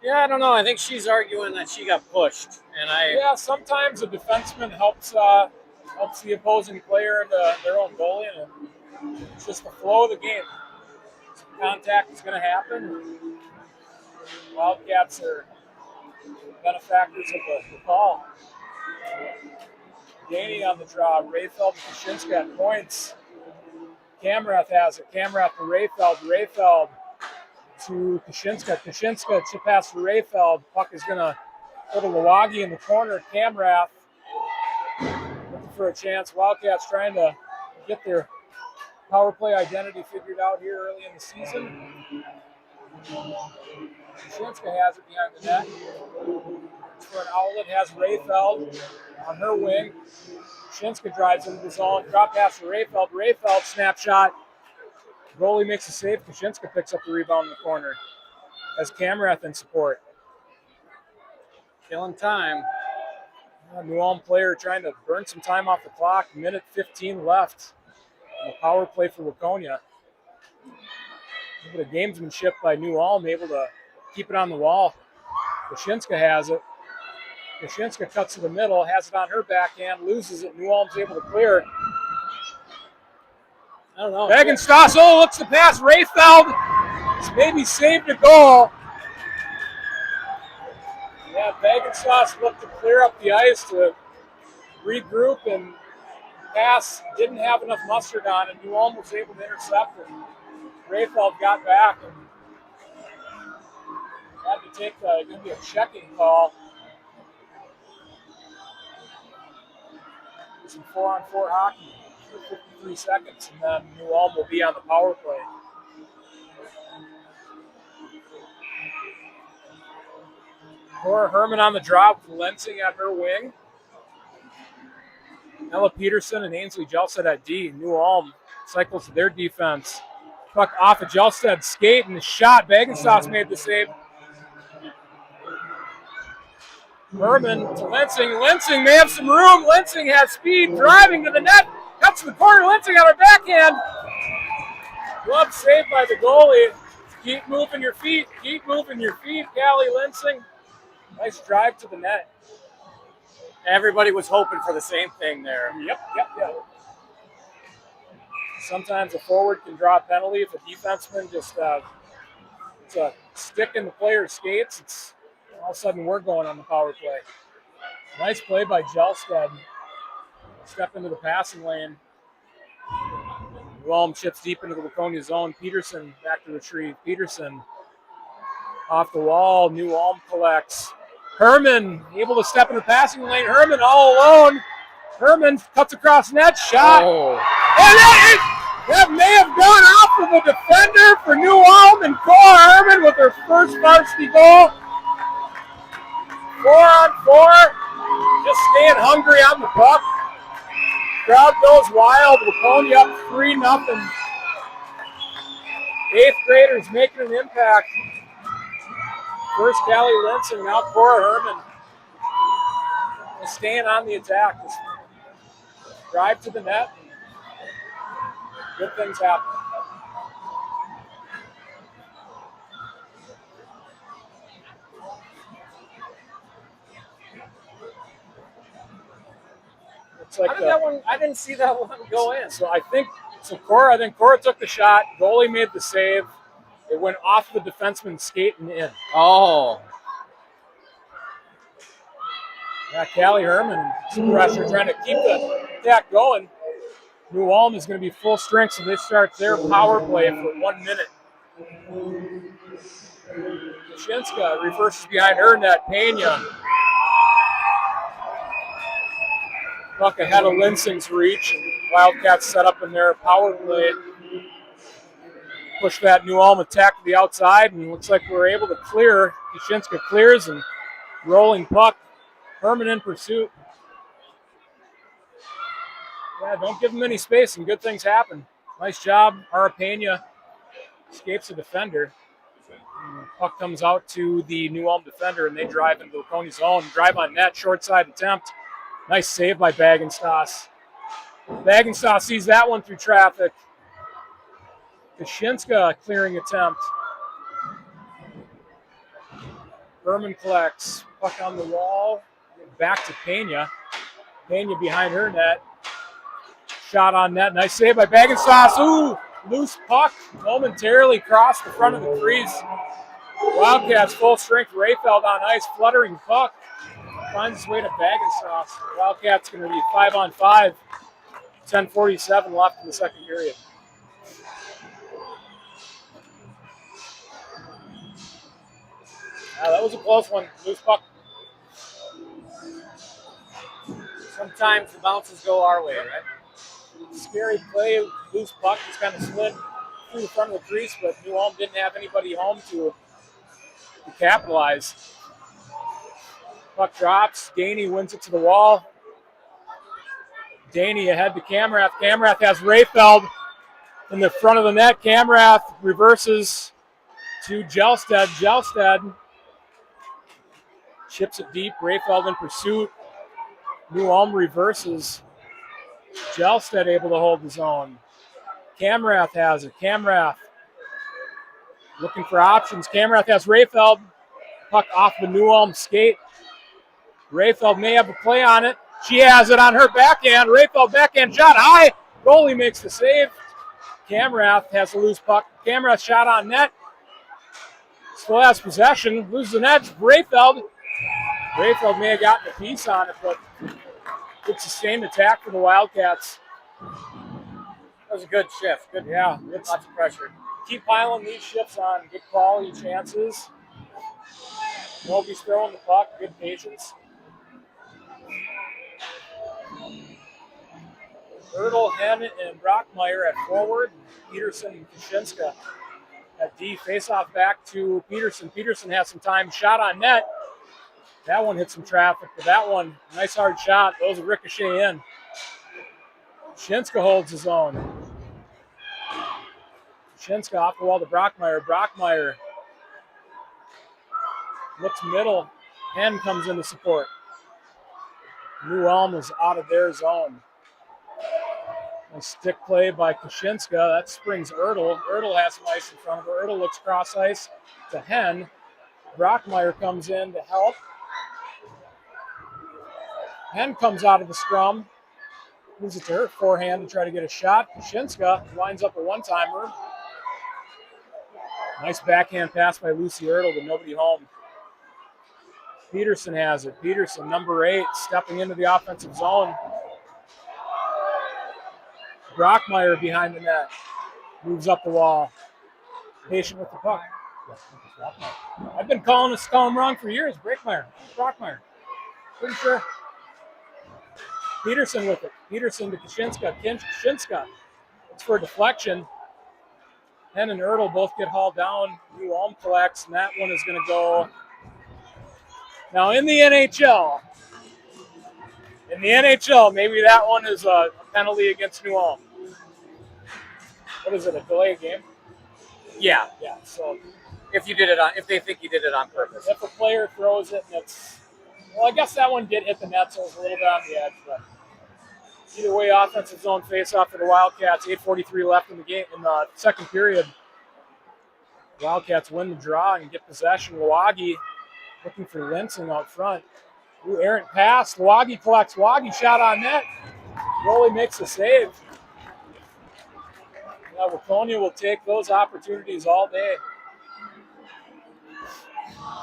Yeah, I don't know. I think she's arguing that she got pushed, and Yeah, sometimes a defenseman helps the opposing player into their own goalie, and it's just the flow of the game. Contact is going to happen. Wildcats are benefactors of the call. Daney on the draw. Rayfeld and Kashinsky at points. Camrath has it. Camrath to Rayfeld. Rayfeld to Kashinsky. Kashinsky chip pass to Rayfeld. Puck is going to go to Lawagi in the corner. Camrath for a chance. Wildcats trying to get their power play identity figured out here early in the season. Shinska has it behind the net. It's for an outlet, has Rayfeld on her wing. Shinska drives into the zone, drop pass to Rayfeld. Rayfeld snapshot. Goalie makes a save. Kashinska picks up the rebound in the corner. Has Camrath in support. Killing time. New Ulm player trying to burn some time off the clock. Minute 15 left. And a power play for Waconia. A bit of gamesmanship by New Ulm, able to keep it on the wall. Kashinska has it. Kashinska cuts to the middle, has it on her backhand, loses it. New Ulm's able to clear. I don't know. Bagenstoss, looks to pass. Rayfeld maybe saved a goal. Yeah, Bagenstoss looked to clear up the ice to regroup and pass. Didn't have enough mustard on it. New Ulm was able to intercept it. Rayfeld got back and had to take going to be a checking call. Some 4-on-4 hockey for 53 seconds, and then New Ulm will be on the power play. Cora Herman on the drop, Lensing at her wing. Ella Peterson and Ainsley Jelstad at D. New Ulm cycles to their defense. Puck off of Jelstad's skate and the shot. Bagenstoss made the save. Herman to Lensing. Lensing may have some room. Lensing has speed, driving to the net. Cuts to the corner. Lensing on her backhand. Glove saved by the goalie. Keep moving your feet. Keep moving your feet, Callie Lensing. Nice drive to the net. Everybody was hoping for the same thing there. Yep. Sometimes a forward can draw a penalty if a defenseman just it's a stick in the player's skates. It's all of a sudden we're going on the power play. Nice play by Jelstad. Step into the passing lane. New Ulm chips deep into the Waconia zone. Peterson back to retrieve. Peterson off the wall. New Ulm collects. Herman able to step in the passing lane. Herman all alone. Herman cuts across net. Shot. Oh. And that may have gone off of the defender for New Ulm, and Cora Herman with her first varsity goal. 4-on-4. Just staying hungry on the puck. Crowd goes wild. Waconia up 3-0. Eighth graders making an impact. First Callie Lensing, now Cora Herman. Staying on the attack. Just drive to the net. Good things happen. Looks like How did that one? I didn't see that one go in. I think Cora took the shot. Goalie made the save. It went off the defenseman's skate and in. Oh. Yeah, Callie Herman, some pressure, trying to keep the attack going. New Ulm is going to be full strength, so they start their power play for 1 minute. Kashinska reverses behind her net. Pena. Puck ahead of Lensing's reach. Wildcats set up in their power play. Push that New Ulm attack to the outside, and looks like we're able to clear. Kashinska clears, and rolling puck. Herman in pursuit. Yeah, don't give them any space, and good things happen. Nice job. Arapena escapes the defender. And puck comes out to the New Ulm defender, and they drive into the Waconia zone. Drive on net, short side attempt. Nice save by Bagenstoss. Bagenstoss sees that one through traffic. Kashinska clearing attempt. Herman collects. Puck on the wall. Back to Pena. Pena behind her net. Shot on net. Nice save by Bagenstoss. Ooh, loose puck. Momentarily crossed the front of the crease. Wildcats full strength. Rayfeld on ice. Fluttering puck. Finds his way to Bagenstoss. Wildcats going to be 5-on-5. 10:47 left in the second period. That was a close one. Loose puck. Sometimes the bounces go our way, right? Scary play, loose puck just kind of slid through the front of the crease, but New Ulm didn't have anybody home to capitalize. Puck drops. Daney wins it to the wall. Daney ahead to Kamrath. Kamrath has Rayfeld in the front of the net. Kamrath reverses to Gelstead. Gelstead chips it deep. Rayfeld in pursuit. New Ulm reverses. Gelstead able to hold his own. Kamrath has it. Kamrath looking for options. Kamrath has Rayfeld. Puck off the New Ulm skate. Rayfeld may have a play on it. She has it on her backhand. Rayfeld backhand shot high. Goalie makes the save. Kamrath has a loose puck. Kamrath shot on net. Still has possession. Loses the net. Rayfeld. Rayfeld may have gotten a piece on it, but good sustained attack for the Wildcats. That was a good shift. Good, Yeah, lots of pressure. keep piling these shifts on. Good quality chances. Nobody's throwing the puck. Good patience. Ertl, Henn, and Brockmeyer at forward. Peterson and Kaczynska at D. Face-off back to Peterson. Peterson has some time. Shot on net. That one hit some traffic, but that one, nice hard shot. Those ricochet in. Kaczynska holds his own. Kaczynska off the wall to Brockmeyer. Brockmeyer looks middle. Henn comes in to support. New Ulm is out of their zone. A stick play by Kaczynska. That springs Ertl. Ertl has some ice in front of her. Ertl looks cross ice to Henn. Brockmeyer comes in to help. Henn comes out of the scrum. Moves it to her forehand to try to get a shot. Kaczynska lines up a one-timer. Nice backhand pass by Lucy Ertl, but nobody home. Peterson has it. Peterson, number 8, stepping into the offensive zone. Brockmeyer behind the net. Moves up the wall. Patient with the puck. I've been calling this column wrong for years. Brockmeyer. Pretty sure. Peterson with it. Peterson to Kaczynska. Kaczynska. It's for a deflection. Henn and Ertl both get hauled down. New Ulm collects, and that one is going to go. Now in the NHL, maybe that one is a penalty against New Ulm. What is it, a delay game? Yeah. Yeah, so If they think you did it on purpose. if a player throws it and it's, well, I guess that one did hit the net, so it was a little bit on the edge, but either way, offensive zone face-off for the Wildcats. 8:43 left in the game in the second period. Wildcats win the draw and get possession. Lawagi looking for Lensing out front. Ooh, errant pass. Lawagi collects. Lawagi shot on net. Goalie makes the save. Now Waconia will take those opportunities all day.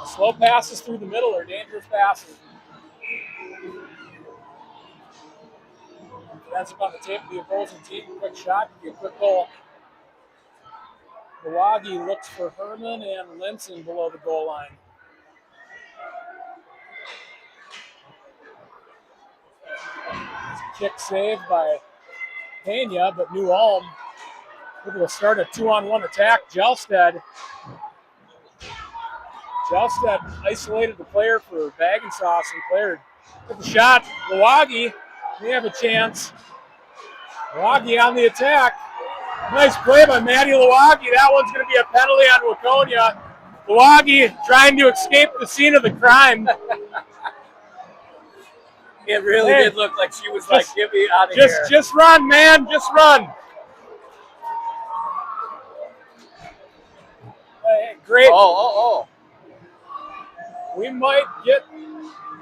Slow passes through the middle are dangerous passes. Ends up on the tape of the opposing team. Quick shot, a quick goal. Lawagi looks for Herman and Lensing below the goal line. Kick saved by Pena, but New Ulm able to start a 2-on-1 attack. Gelstead isolated the player for bag and sauce and cleared. Took the shot. Lawagi may have a chance. Lawagi on the attack. Nice play by Maddie Lawagi. That one's going to be a penalty on Waconia. Lawagi trying to escape the scene of the crime. It really did look like she was like, get me out of here. Just run, man. Just run. Great. Oh. We might get,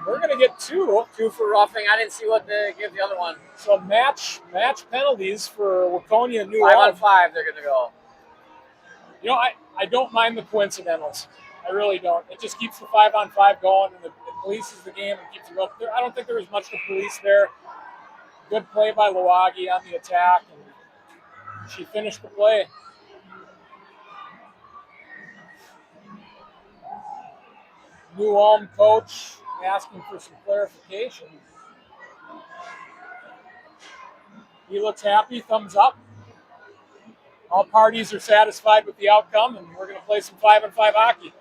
we're going to get 2. 2 for roughing. I didn't see what they give the other one. So match penalties for Waconia and New Ulm. 5 on 5 they're going to go. You know, I don't mind the coincidentals. I really don't. It just keeps the 5-on-5 going, and it polices the game and keeps it going. I don't think there was much to police there. Good play by Lawagi on the attack, and she finished the play. New Ulm coach asking for some clarification. He looks happy, thumbs up. All parties are satisfied with the outcome, and we're going to play some 5-on-5 hockey.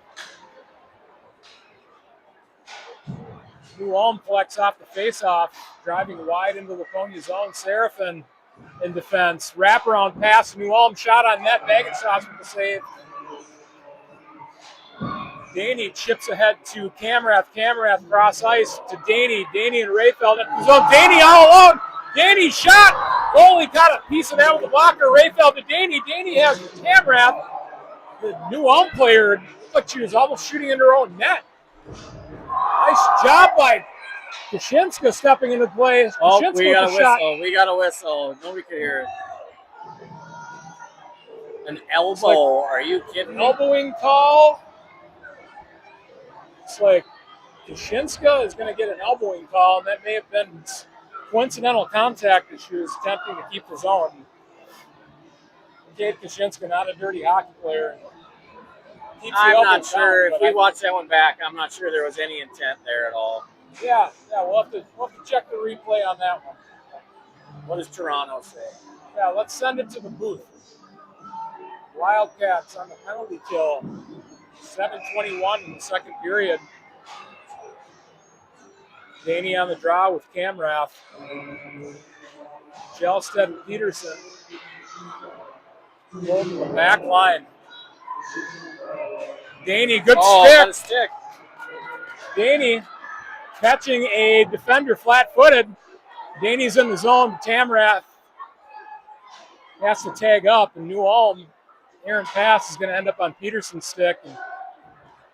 New Ulm collects off the face-off, driving wide into Waconia's zone. Seraphin in defense. Wraparound pass. New Ulm shot on net. Bagensauce with the save. Daney chips ahead to Kamrath. Kamrath cross ice to Daney. Daney and Rayfeld at the zone. Daney all alone. Daney shot. Goalie got a piece of that with the blocker. Rayfeld to Daney. Daney has Kamrath. The New Ulm player looked like she was almost shooting in her own net. Nice job by Kashinska stepping into play. Oh, Kashinska we got a with the shot. whistle. We got a whistle. Nobody could hear it. An elbow. Are you kidding me? Elbowing call. It's like Kashinska is going to get an elbowing call, and that may have been coincidental contact as she was attempting to keep the zone. Kate Kashinska, not a dirty hockey player. I'm not sure. If we watch that one back, I'm not sure there was any intent there at all. Yeah, we'll have to check the replay on that one. What does Toronto say? Yeah, let's send it to the booth. Wildcats on the penalty kill. 7:21 in the second period. Daney on the draw with Kamrath. Jelstead and Peterson. Go to the back line. Daney, good stick. Daney catching a defender flat-footed. Daney's in the zone. Kamrath has to tag up, and New Ulm, errant pass is going to end up on Peterson's stick. And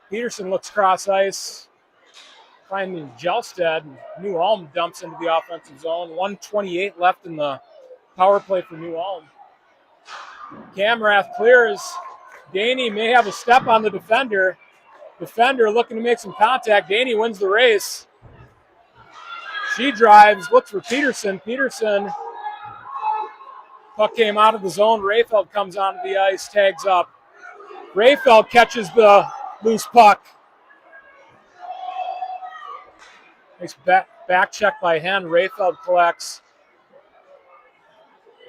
Peterson looks cross ice, finding Jelstead. New Ulm dumps into the offensive zone. 1:28 left in the power play for New Ulm. Kamrath clears. Daney may have a step on the defender. Defender looking to make some contact. Daney wins the race. She drives, looks for Peterson. Peterson, puck came out of the zone. Rayfeld comes onto the ice, tags up. Rayfeld catches the loose puck. Nice back check by Hen. Rayfeld collects.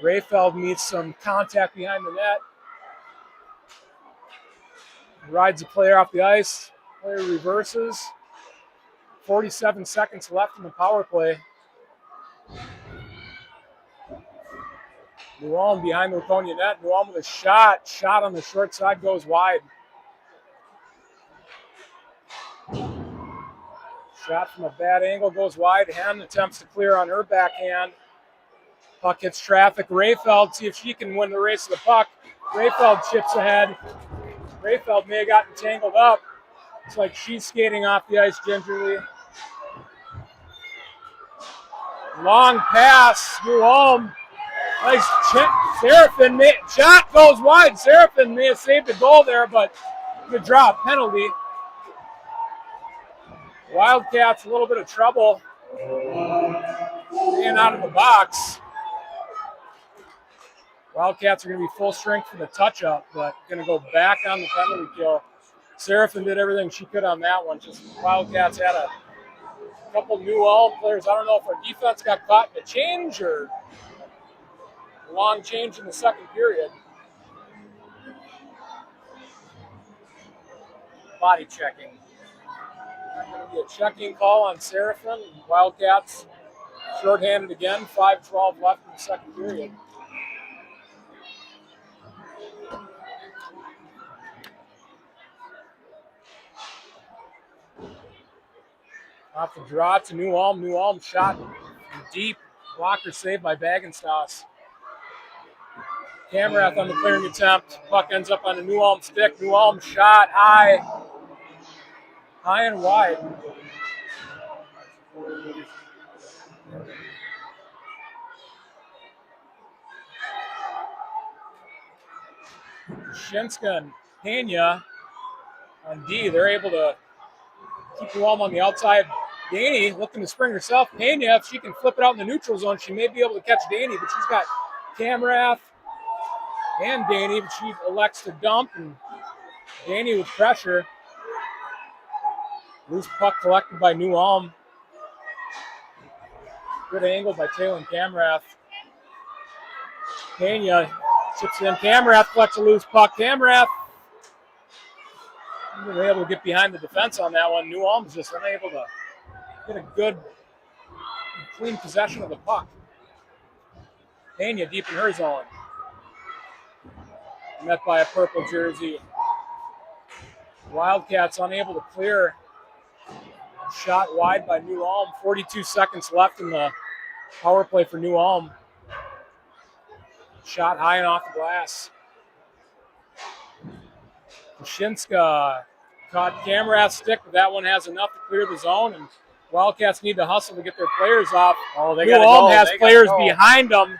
Rayfeld meets some contact behind the net. Rides the player off the ice. Player reverses. 47 seconds left in the power play. New Ulm behind the Waconia net. New Ulm with a shot. Shot on the short side goes wide. Shot from a bad angle goes wide. Hen attempts to clear on her backhand. Puck hits traffic. Rayfeld, see if she can win the race of the puck. Rayfeld chips ahead. Rayfeld may have gotten tangled up. It's like she's skating off the ice gingerly. Long pass. New Ulm. Nice check. Seraphin shot goes wide. Seraphin may have saved the goal there, but good drop. Penalty. Wildcats a little bit of trouble. Staying out of the box. Wildcats are going to be full strength for the touch-up, but going to go back on the penalty kill. Seraphin did everything she could on that one. Just Wildcats had a couple New Ulm players. I don't know if our defense got caught in a change or a long change in the second period. Body checking. Going to be a checking call on Seraphin. Wildcats shorthanded again. 5:12 left in the second period. Off the draw to New Ulm. New Ulm shot deep. Blocker saved by Bagensauce. Kamrath on the clearing attempt. Puck ends up on the New Ulm stick. New Ulm shot high. High and wide. Shinska and Pena on D. They're able to keep New Ulm on the outside. Daney looking to spring herself. Pena, if she can flip it out in the neutral zone, she may be able to catch Daney, but she's got Kamrath and Daney, but she elects to dump, and Daney with pressure. Loose puck collected by New Ulm. Good angle by Taylor Kamrath. Pena chips it in. Camrath collects a loose puck. Camrath was able to get behind the defense on that one. New Ulm's just unable to get a good, clean possession of the puck. Pena deep in her zone. Met by a purple jersey. Wildcats unable to clear. Shot wide by New Ulm. 42 seconds left in the power play for New Ulm. Shot high and off the glass. Shinska caught Camrath's stick, but that one has enough to clear the zone, and Wildcats need to hustle to get their players off. Oh, they New got to Ulm go. has They players gotta go. behind them.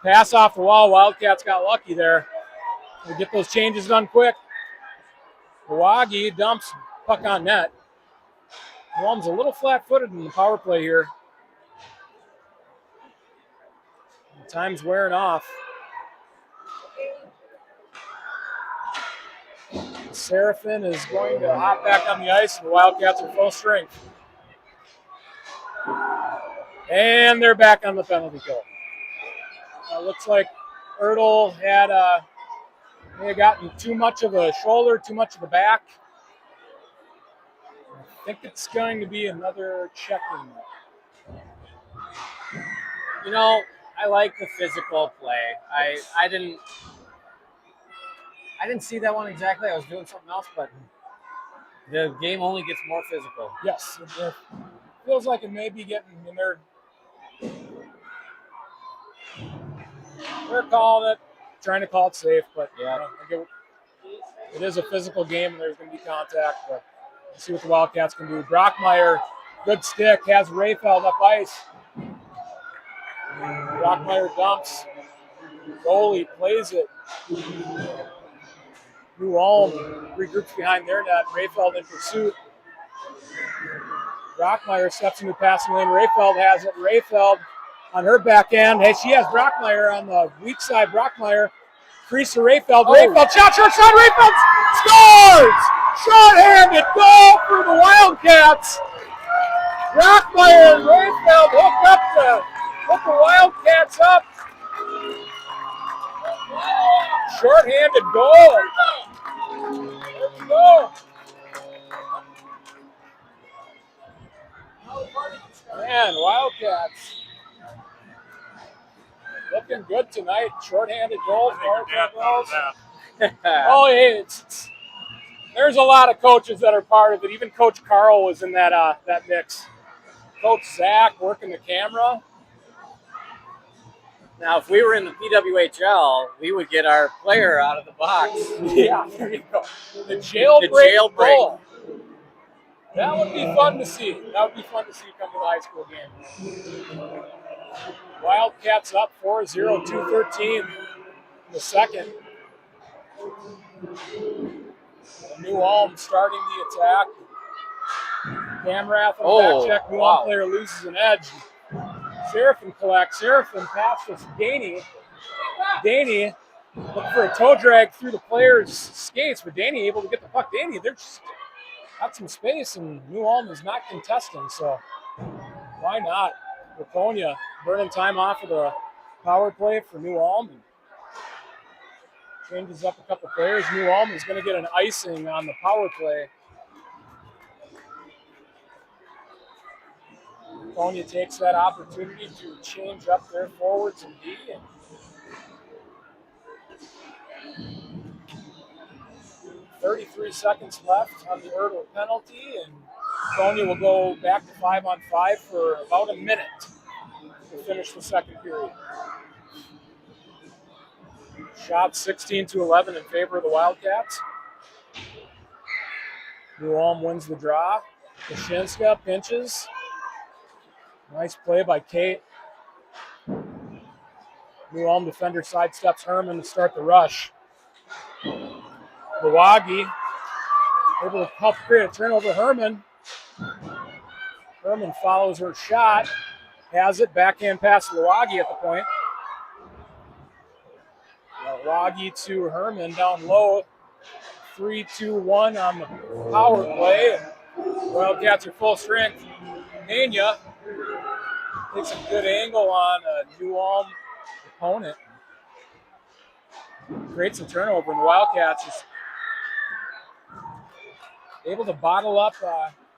Pass off the wall. Wildcats got lucky there. We'll get those changes done quick. Kawagi dumps puck on net. New Ulm's a little flat-footed in the power play here. Time's wearing off. Seraphin is going to hop back on the ice, and the Wildcats are full strength. And they're back on the penalty kill. Looks like Ertl may have gotten too much of a shoulder, too much of the back. I think it's going to be another check-in. You know, I like the physical play. I didn't see that one exactly. I was doing something else, but the game only gets more physical. Yes, it feels like it may be getting in there. They're calling it, trying to call it safe, but Yeah. it is a physical game and there's going to be contact, but let's see what the Wildcats can do. Brockmeyer, good stick, has Rayfeld up ice. Brockmeyer dumps. Goalie plays it. New Ulm regroups behind their net. Rayfeld in pursuit. Brockmeyer steps into the passing lane. Rayfeld has it. Rayfeld on her backhand. Hey, she has Brockmeyer on the weak side. Brockmeyer. Crease to Rayfeld. Oh. Rayfeld shot, short shot. Rayfeld scores! Short-handed goal for the Wildcats. Brockmeyer and Rayfeld hook the Wildcats up. Short-handed goal. There we go. Man, Wildcats looking good tonight. Short-handed goals, power play goals. Oh, hey, there's a lot of coaches that are part of it. Even Coach Carl was in that mix. Coach Zach working the camera. Now, if we were in the PWHL, we would get our player out of the box. Yeah, there you go. The jailbreak goal. That would be fun to see. That would be fun to see come to the high school game. Wildcats up 4-0, 2:13 in the second. New Ulm starting the attack. Camrath on the back check. New Ulm player loses an edge. Seraphin collects. Seraphin passes Daney. Daney looking for a toe drag through the player's skates, but Daney able to get the puck. Daney, they're just got some space, and New Ulm is not contesting, so why not? Waconia burning time off of the power play for New Ulm. Changes up a couple players. New Ulm is going to get an icing on the power play. Waconia takes that opportunity to change up their forwards and D. 33 seconds left on the Ertl penalty, and Waconia will go back to 5-on-5 for about a minute to finish the second period. Shot 16-11 in favor of the Wildcats. New Ulm wins the draw. Kashinska pinches. Nice play by Kate. New Ulm defender sidesteps Herman to start the rush. Lawagi able to help create a turnover. Herman follows her shot. Has it. Backhand pass to Lawagi at the point. Lawagi to Herman down low. 3-2-1 on the power play. Wildcats are full strength. Pena takes a good angle on a New Ulm opponent. creates a turnover, and the Wildcats just able to bottle up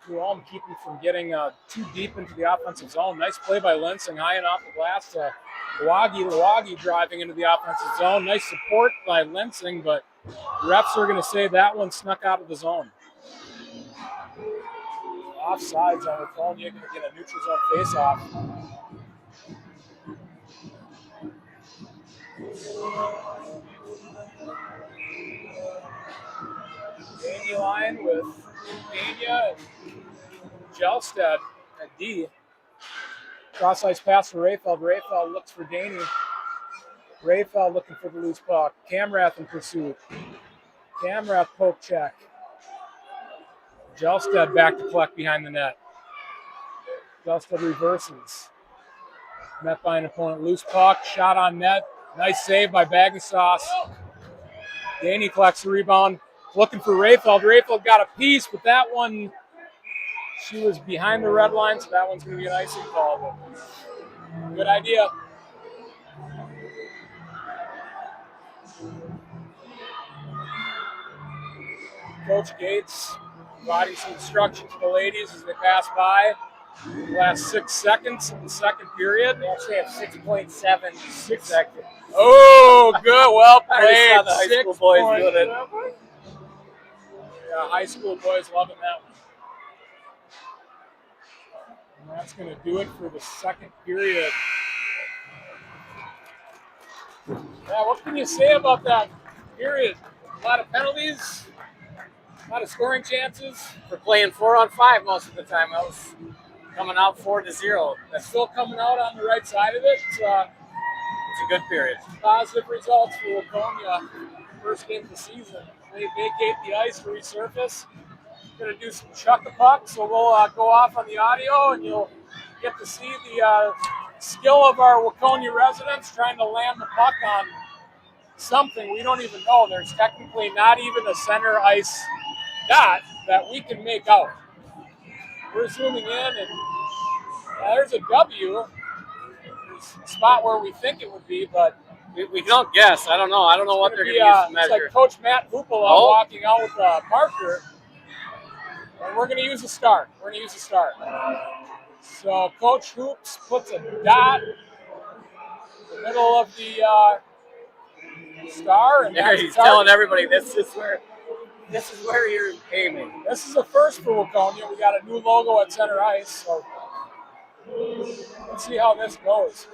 New Ulm, keep them from getting too deep into the offensive zone. Nice play by Lansing, high and off the glass to Lawagi driving into the offensive zone. Nice support by Lansing, but refs are going to say that one snuck out of the zone. Offsides on Waconia, going to get a neutral zone faceoff. Dania line with Dania and Gelstead at D. Cross ice pass for Rayfeld. Rayfeld looks for Daney. Rayfeld looking for the loose puck. Camrath in pursuit. Camrath poke check. Gelstead back to collect behind the net. Gelstead reverses. Met by an opponent. Loose puck. Shot on net. Nice save by Bagnesauce. Daney collects the rebound. Looking for Rayfeld. Rayfeld got a piece, but that one, she was behind the red line, so that one's going to be an icing call. But good idea. Coach Gates providing some instruction to the ladies as they pass by. The last 6 seconds of the second period. They actually have 6.7 seconds. Oh, good. Well played. I saw the high school boys doing it. Yeah, high school boys loving that one. And that's going to do it for the second period. Yeah, what can you say about that period? A lot of penalties, a lot of scoring chances. We're playing 4-on-5 most of the time. I was coming out 4-0. That's still coming out on the right side of it. It's a good period. Positive results for Waconia. First game of the season. They vacate the ice to resurface. Going to do some chuck-a-puck, so we'll go off on the audio, and you'll get to see the skill of our Waconia residents trying to land the puck on something we don't even know. There's technically not even a center ice dot that we can make out. We're zooming in, and there's a W. There's a spot where we think it would be, but we don't guess. I don't know. I don't know what they're going to use to measure. It's like Coach Matt Hoopola walking out with a marker, and we're going to use a star. So Coach Hoops puts a dot in the middle of the star, and he's telling everybody this is where you're aiming. This is a first for Waconia. We got a new logo at center ice, so let's see how this goes.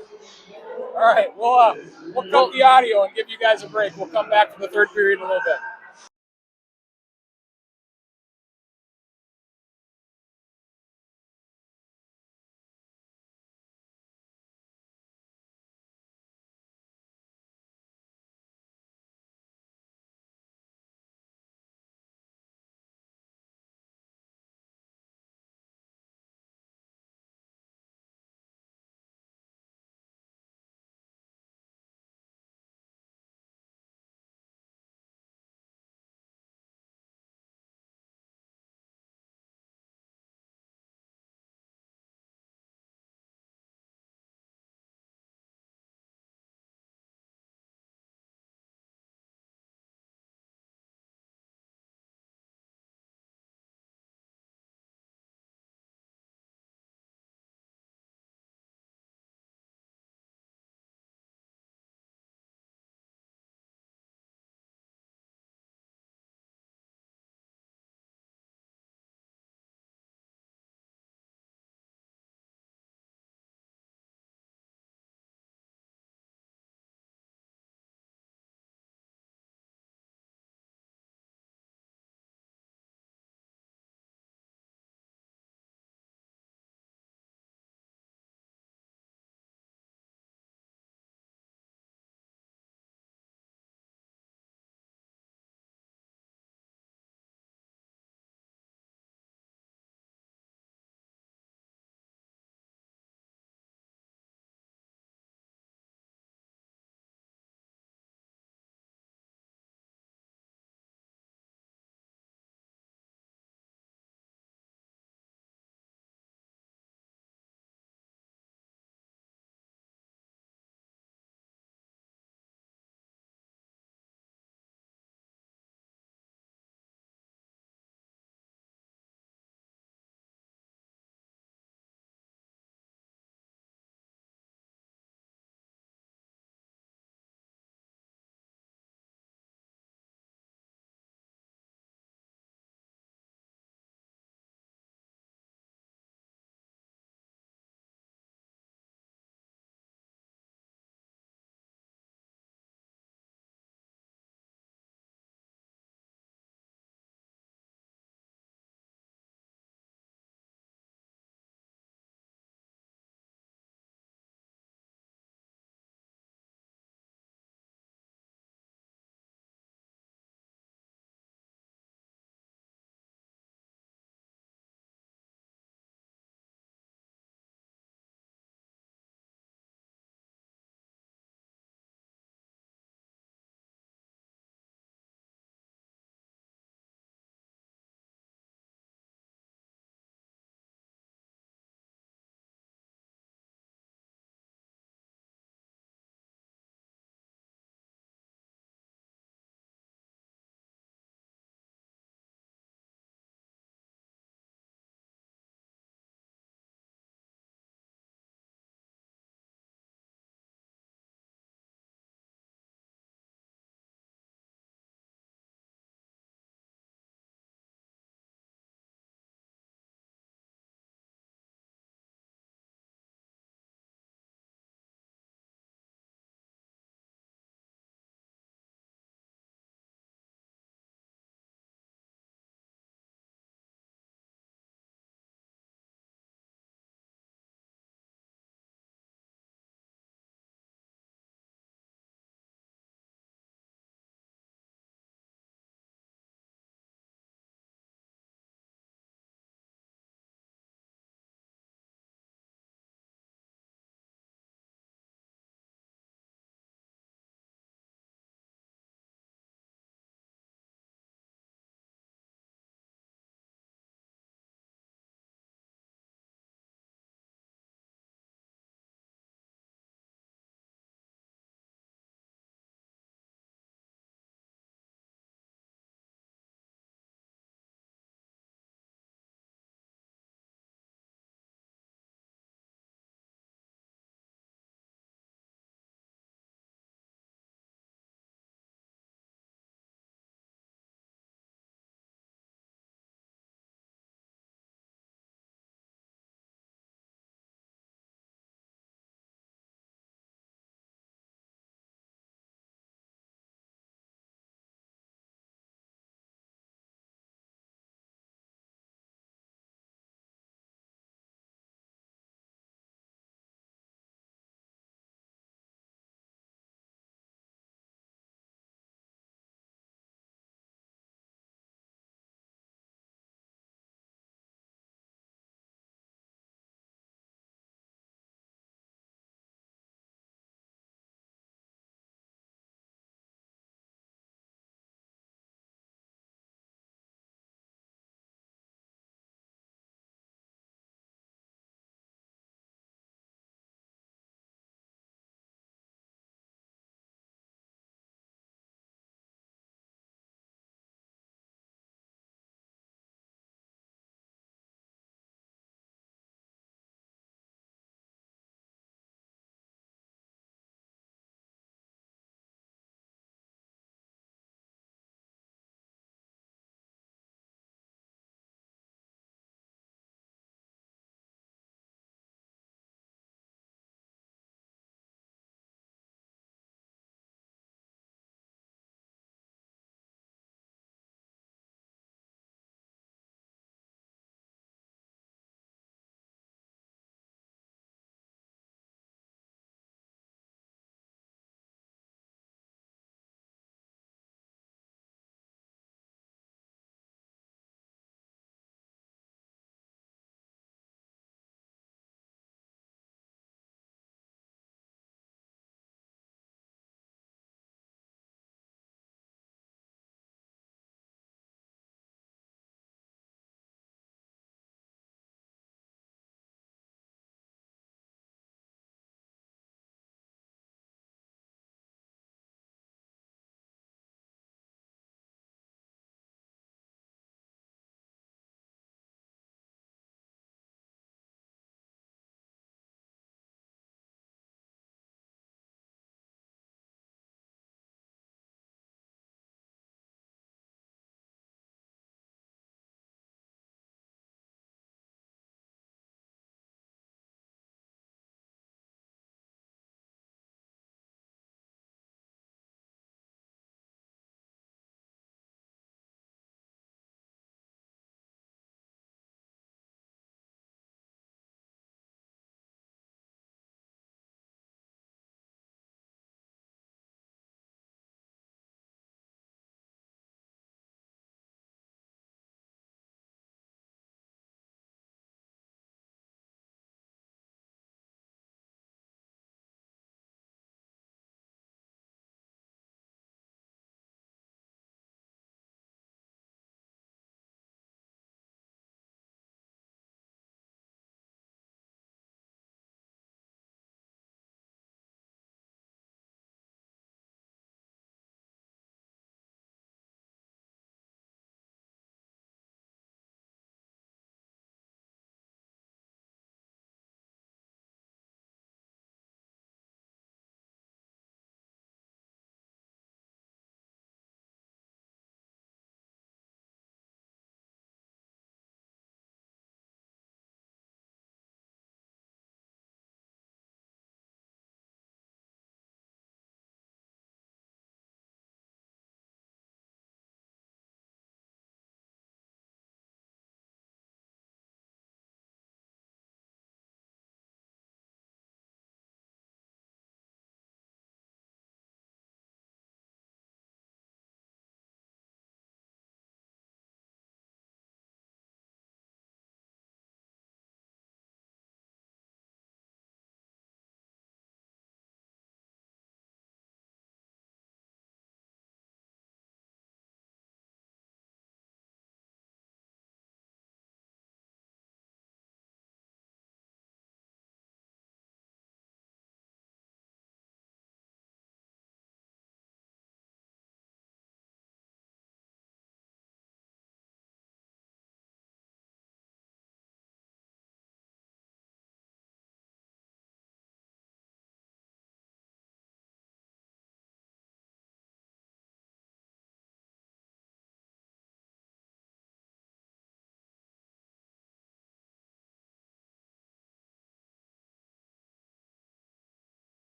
All right, we'll cut the audio and give you guys a break. We'll come back for the third period in a little bit.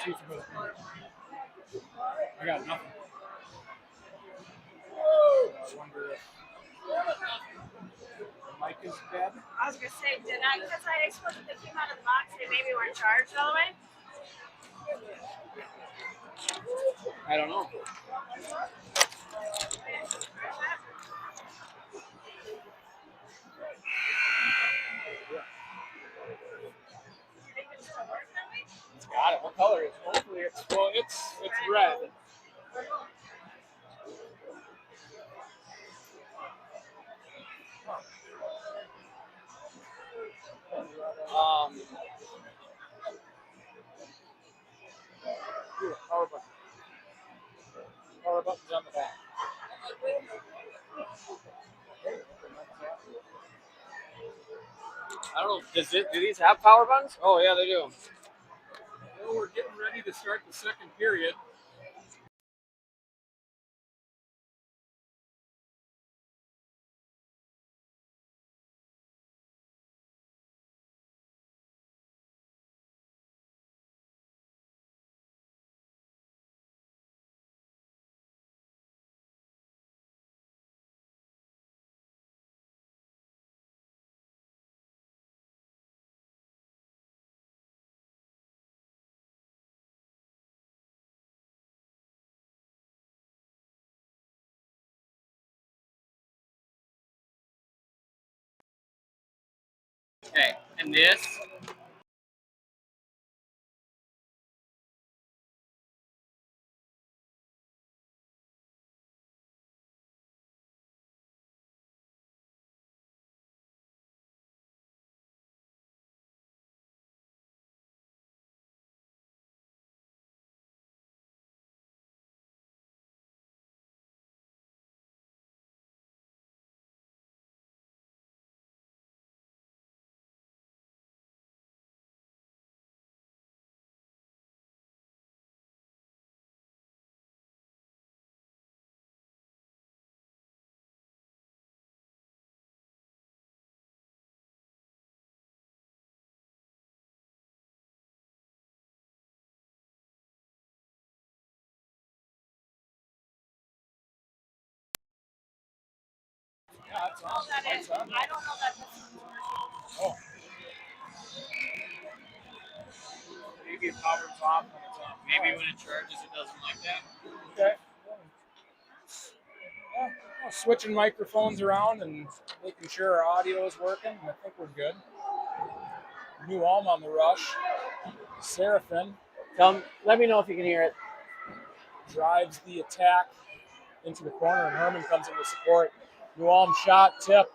See if you I got nothing. I wonder if the mic is dead. I was gonna say, did I? Because I expected they came out of the box. They maybe weren't charged all the way. I don't know. It's got it. What color is it? Hopefully it's red. Power button. Power button's on the back. I don't know. Do these have power buttons? Oh yeah, they do. Well, we're getting ready to start the second period. Okay, and this. Yeah, it's on. That is. I don't know that this Oh. Maybe it powers off when it's on. Maybe when it charges, it doesn't like that. Okay. Yeah, well, switching microphones around and making sure our audio is working. I think we're good. New Ulm on the rush. Seraphin Let me know if you can hear it. drives the attack into the corner, and Herman comes in to support. New Ulm shot, tip.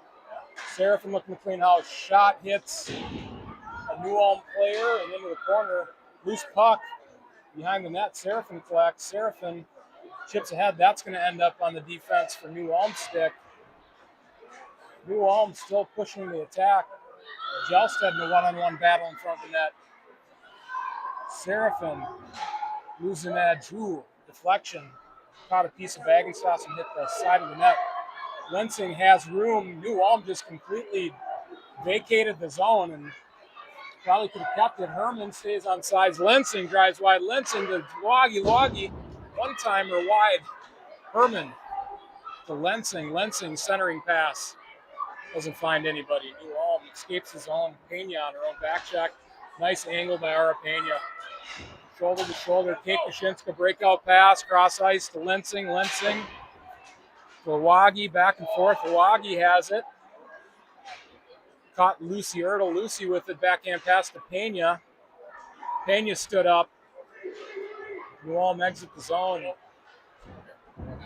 Seraphin looking to clean house. Shot hits a New Ulm player and into the corner. Loose puck behind the net. Seraphin collects. Seraphin chips ahead. That's going to end up on the defense for New Ulm stick. New Ulm still pushing the attack. Jelstead in a one-on-one battle in front of the net. Seraphin losing edge. Ooh, deflection. Caught a piece of bagging sauce and hit the side of the net. Lensing has room. New Ulm just completely vacated the zone and probably could have kept it. Herman stays on sides. Lensing drives wide. Lensing to Wagi. One-timer wide. Herman to Lensing. Lensing centering pass. Doesn't find anybody. New Ulm escapes his own. Pena on her own back check. Nice angle by Ara Pena. Shoulder to shoulder. Kate Kashinska breakout pass. Cross ice to Lensing. Lensing to Wagi. Back and forth. Wagi has it. Caught Lucy Ertl. Lucy with it. Backhand pass to Pena. Pena stood up. New Ulm exit the zone.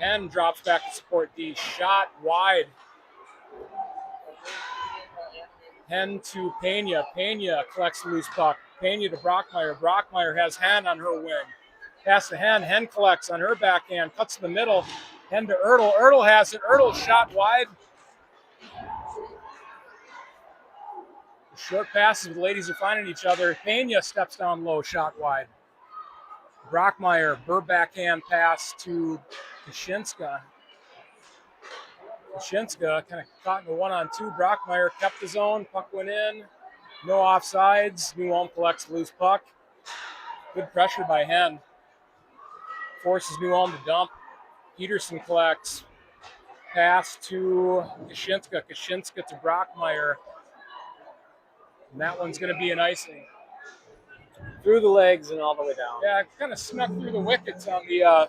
Henn drops back to support D. Shot wide. Henn to Pena. Pena collects the loose puck. Pena to Brockmeyer. Brockmeyer has Henn on her wing. Pass to Henn. Henn collects on her backhand. Cuts to the middle. Henn to Ertl. Ertl has it. Ertl shot wide. Short passes. The ladies are finding each other. Pena steps down low. Shot wide. Brockmeyer. Burr backhand pass to Kashinska. Kashinska kind of caught in a one-on-two. Brockmeyer kept his own. Puck went in. No offsides. New Ulm collects the loose puck. Good pressure by Hen. Forces New Ulm to dump. Peterson collects. Pass to Kaczynska. Kaczynska to Brockmeyer. And that one's going to be an icing. Through the legs and all the way down. Yeah, it kind of snuck through the wickets on the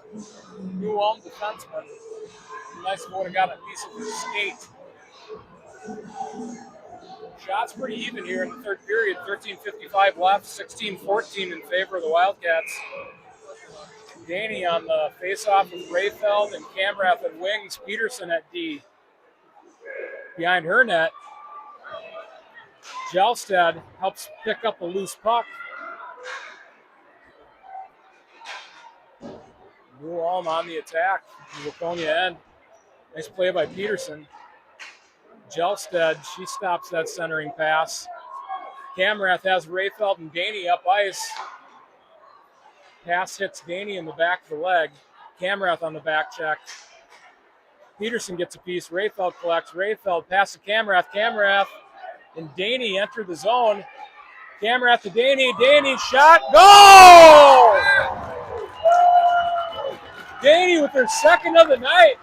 New Ulm defenseman. Nice if would have got a piece of his skate. Shots pretty even here in the third period. 13:55 left, 16-14 in favor of the Wildcats. Danny on the face-off with Rayfeld and Camrath at wings. Peterson at D. Behind her net, Gelstad helps pick up a loose puck. New Ulm on the attack. Waconia end. Nice play by Peterson. Gelstad, she stops that centering pass. Camrath has Rayfeld and Danny up ice. Pass hits Danny in the back of the leg. Camrath on the back check. Peterson gets a piece. Rayfeld collects. Rayfeld pass to Camrath. Camrath and Danny enter the zone. Camrath to Danny. Danny shot. Goal! Danny with her second of the night.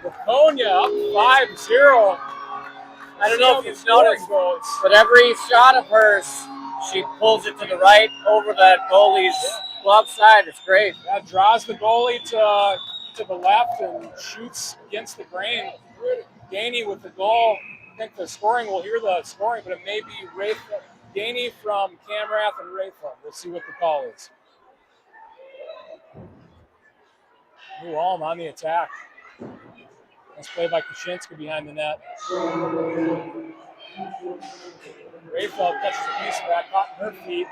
Waconia up 5-0. I don't know if you've noticed, but every shot of hers, she pulls it to the right over that goalie's glove side. It's great. That draws the goalie to the left and shoots against the grain. Danny with the goal. I think the scoring, we'll hear the scoring, but it may be Danny from Camrath and Rayfeld. We'll see what the call is. New Ulm on the attack. Nice play by Kaczynska behind the net. Rayfeld catches a piece of that, caught in her feet.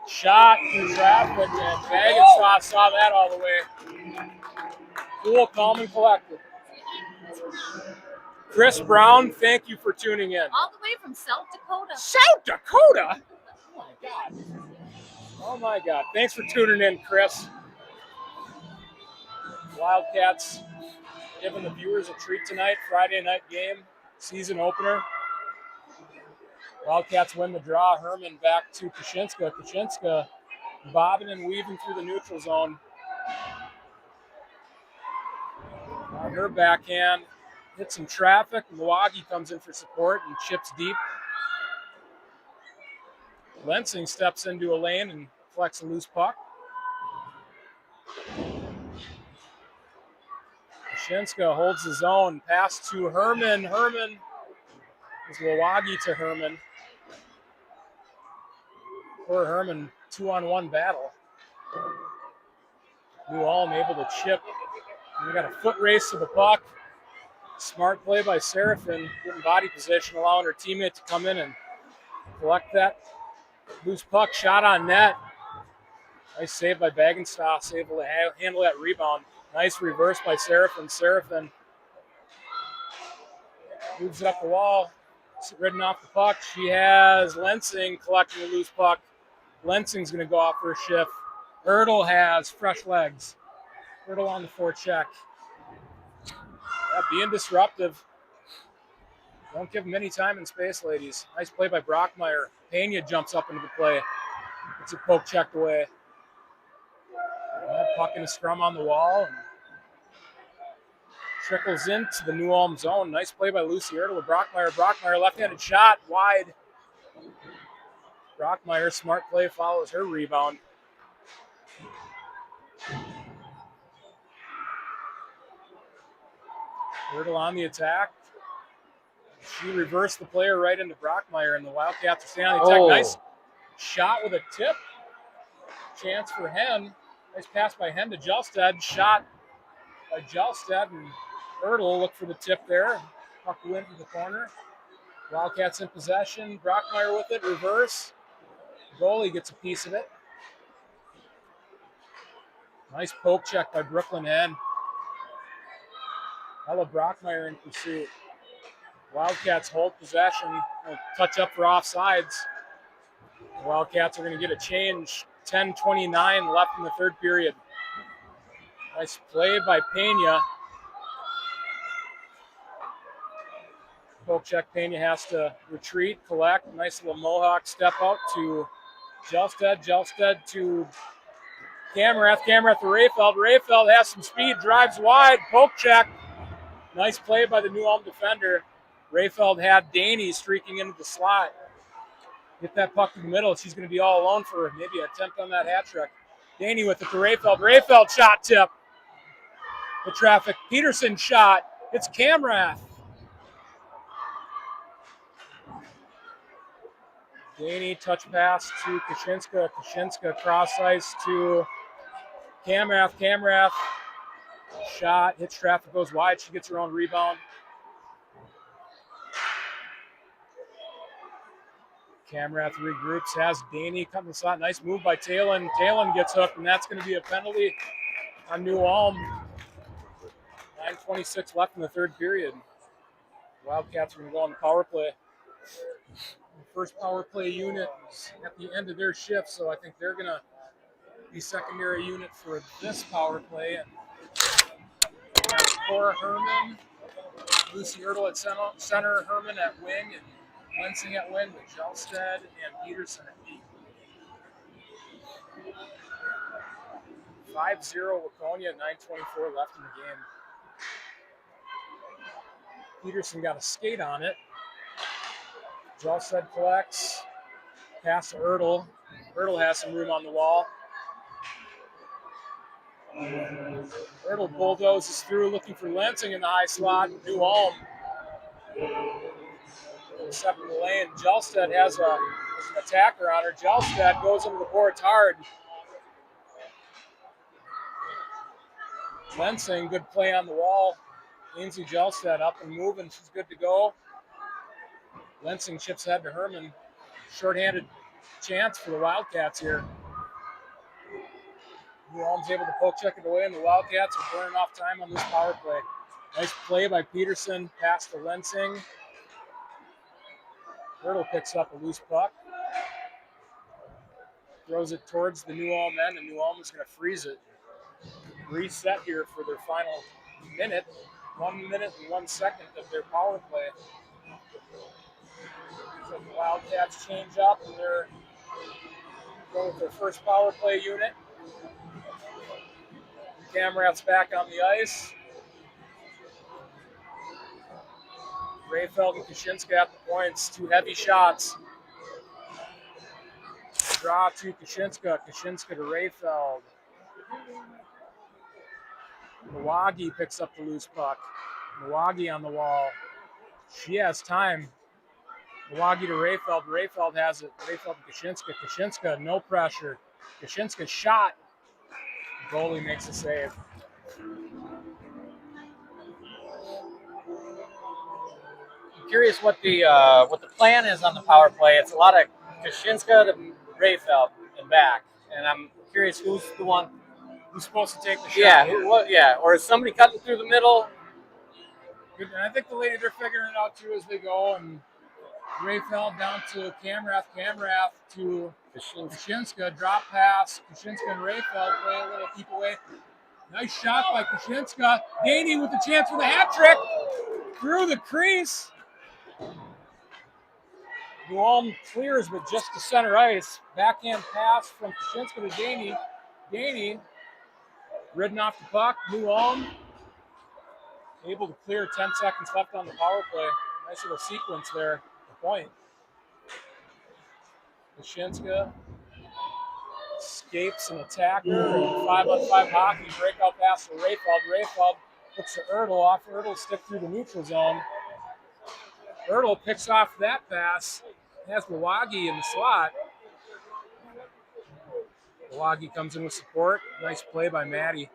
Shot through traffic, and Bagenstock saw that all the way. Cool, calm, and collected. Chris Brown, thank you for tuning in. All the way from South Dakota. South Dakota? Oh, my God. Oh, my God. Thanks for tuning in, Chris. Wildcats giving the viewers a treat tonight. Friday night game, season opener. Wildcats win the draw. Herman back to Kaczynska. Kaczynska bobbing and weaving through the neutral zone. On her backhand, hits some traffic. Milwaukee comes in for support and chips deep. Lensing steps into a lane and collects a loose puck. Kaczynska holds the zone. Pass to Herman. Herman is Milwaukee to Herman. For Herman, 2-on-1 battle. New Ulm able to chip. We got a foot race to the puck. Smart play by Seraphin, getting body position, allowing her teammate to come in and collect that loose puck. Shot on net. Nice save by Bagenstock, able to handle that rebound. Nice reverse by Seraphin. Seraphin moves it up the wall, ridden off the puck. She has Lensing collecting a loose puck. Lensing's going to go off for a shift. Ertl has fresh legs. Ertl on the forecheck. Yeah, being disruptive. Don't give him any time and space, ladies. Nice play by Brockmeyer. Pena jumps up into the play. Gets a poke checked away. Puck in a scrum on the wall. And trickles into the New Ulm zone. Nice play by Lucy Ertl with Brockmeyer. Brockmeyer left-handed shot wide. Brockmeyer, smart play, follows her rebound. Ertl on the attack. She reversed the player right into Brockmeyer, and the Wildcats are staying on the attack. Oh. Nice shot with a tip. Chance for Hen. Nice pass by Hen to Gelstad. Shot by Gelstad, and Ertl looked for the tip there. Puck went to the corner. Wildcats in possession. Brockmeyer with it. Reverse. Goalie gets a piece of it. Nice poke check by Brooklyn Hen. Ella Brockmeyer in pursuit. Wildcats hold possession. Touch up for offsides. The Wildcats are going to get a change. 10:29 left in the third period. Nice play by Pena. Poke check, Pena has to retreat, collect. Nice little mohawk step out to Jelstead. Jelstead to Camerath. Camerath to Rayfeld. Rayfeld has some speed, drives wide. Poke check. Nice play by the New Ulm defender. Rayfeld had Daney streaking into the slot. Get that puck to the middle. She's going to be all alone for maybe an attempt on that hat trick. Daney with it to Rayfeld. Rayfeld shot tip. The traffic. Peterson shot. It's Camerath. Daney touch pass to Kaczynska. Kaczynska cross ice to Camerath. Camerath shot. Hits traffic, goes wide. She gets her own rebound. Camerath regroups, has Daney come to the slot. Nice move by Talon. Talon gets hooked, and that's going to be a penalty on New Ulm. 9:26 left in the third period. Wildcats are going to go on the power play. The first power play unit is at the end of their shift, so I think they're going to be secondary unit for this power play. And Cora Herman, Lucy Ertl at center, Herman at wing, and Lensing at wing with Jelstead and Peterson at D. 5-0 Waconia, 9:24 left in the game. Peterson got a skate on it. Jelstead collects. Pass to Ertl. Ertl has some room on the wall. Ertl bulldozes through looking for Lensing in the high slot. New Ulm. Step in the lane. Jelstead has an attacker on her. Jelstead goes into the boards hard. Lensing, good play on the wall. Ainsley Jelstead up and moving. She's good to go. Lensing chips ahead to Herman. Short-handed chance for the Wildcats here. New Ulm's able to poke check it away, and the Wildcats are burning off time on this power play. Nice play by Peterson. Pass to Lensing. Ertl picks up a loose puck. Throws it towards the New Ulm end, and New Ulm is going to freeze it. Reset here for their final minute. 1 minute and 1 second of their power play. So the Wildcats change up, and they're going with their first power play unit. Camerath's back on the ice. Rayfeld and Kaczynska at the points. 2 heavy shots. Draw to Kaczynska. Kaczynska to Rayfeld. Milwaukee picks up the loose puck. Milwaukee on the wall. She has time. Milwaukee to Rayfeld. Rayfeld has it. Rayfeld to Kaczynska. Kaczynska, no pressure. Kaczynska shot. The goalie makes a save. I'm curious what the plan is on the power play. It's a lot of Kaczynska to Rayfeld and back, and I'm curious who's the one who's supposed to take the shot. Or is somebody cutting through the middle? And I think the lady, they're figuring it out too as they go. And Rayfeld down to Camerath. Camerath to Kaczynska. Drop pass. Kaczynska and Rayfeld play a little keep away. Nice shot by Kaczynska. Daney with the chance for the hat trick. Through the crease. New Ulm clears, but just to center ice. Backhand pass from Kaczynska to Daney. Daney ridden off the puck. New Ulm able to clear. 10 seconds left on the power play. Nice little sequence there. The point. Kaczynska escapes an attacker. 5-on-5 hockey. Breakout pass to Rayfeld. Rayfeld puts to Ertl off. Ertl stick through the neutral zone. Ertl picks off that pass. Has Milwaukee in the slot. Milwaukee comes in with support. Nice play by Maddie.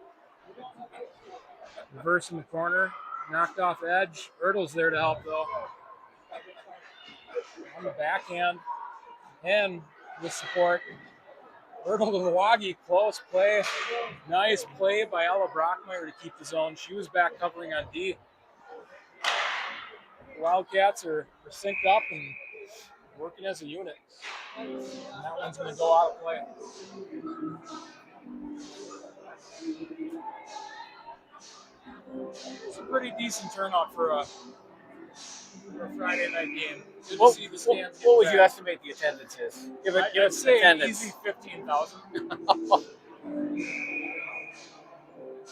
Reverse in the corner. Knocked off edge. Ertl's there to help though. On the backhand. And with support. Ertl to Milwaukee. Close play. Nice play by Ella Brockmeyer to keep the zone. She was back covering on D. The Wildcats are synced up and working as a unit. And that one's going to go out of play. It's a pretty decent turnout for a for a Friday night game. Good What, to see the stands. what would get you packed. estimate the attendance is? Give I'd us say attendance. easy 15,000.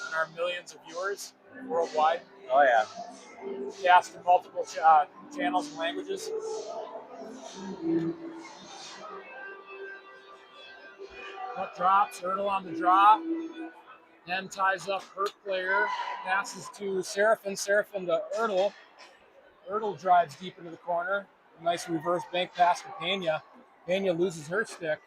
And our millions of viewers worldwide, Oh yeah. cast in multiple channels and languages. Puck drops, Ertl on the draw. Then ties up her player, passes to Seraphin, Seraphin to Ertl. Ertl drives deep into the corner. Nice reverse bank pass to Pena. Pena loses her stick.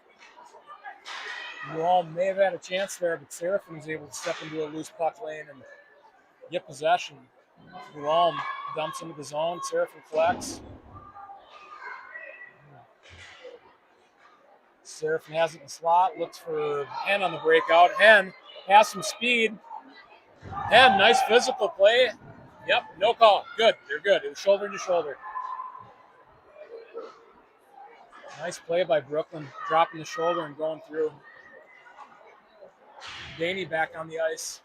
You all may have had a chance there, but Seraphin was able to step into a loose puck lane and get possession. Guam dumps into the zone. Seraphin collects. Seraphin has it in the slot. Looks for Hen on the breakout. Hen has some speed. Hen, nice physical play. Yep, no call. Good. They're good. It was shoulder to shoulder. Nice play by Brooklyn, dropping the shoulder and going through. Daney back on the ice.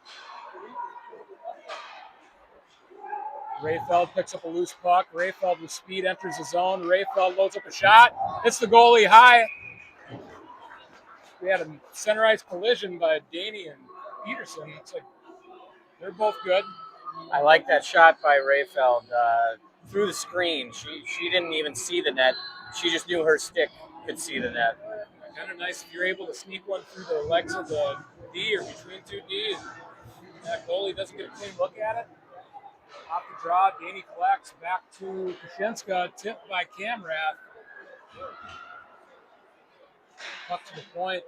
Rayfeld picks up a loose puck. Rayfeld with speed enters the zone. Rayfeld loads up a shot. Hits the goalie high. We had a center ice collision by Daney and Peterson. It's like they're both good. I like that shot by Rayfeld through the screen. She didn't even see the net. She just knew her stick could see the net. Kind of nice if you're able to sneak one through the legs of the D or between two Ds. That goalie doesn't get a clean look at it. Off the draw, Daney collects back to Kashinska, tipped by Kamrath. Puck to the point,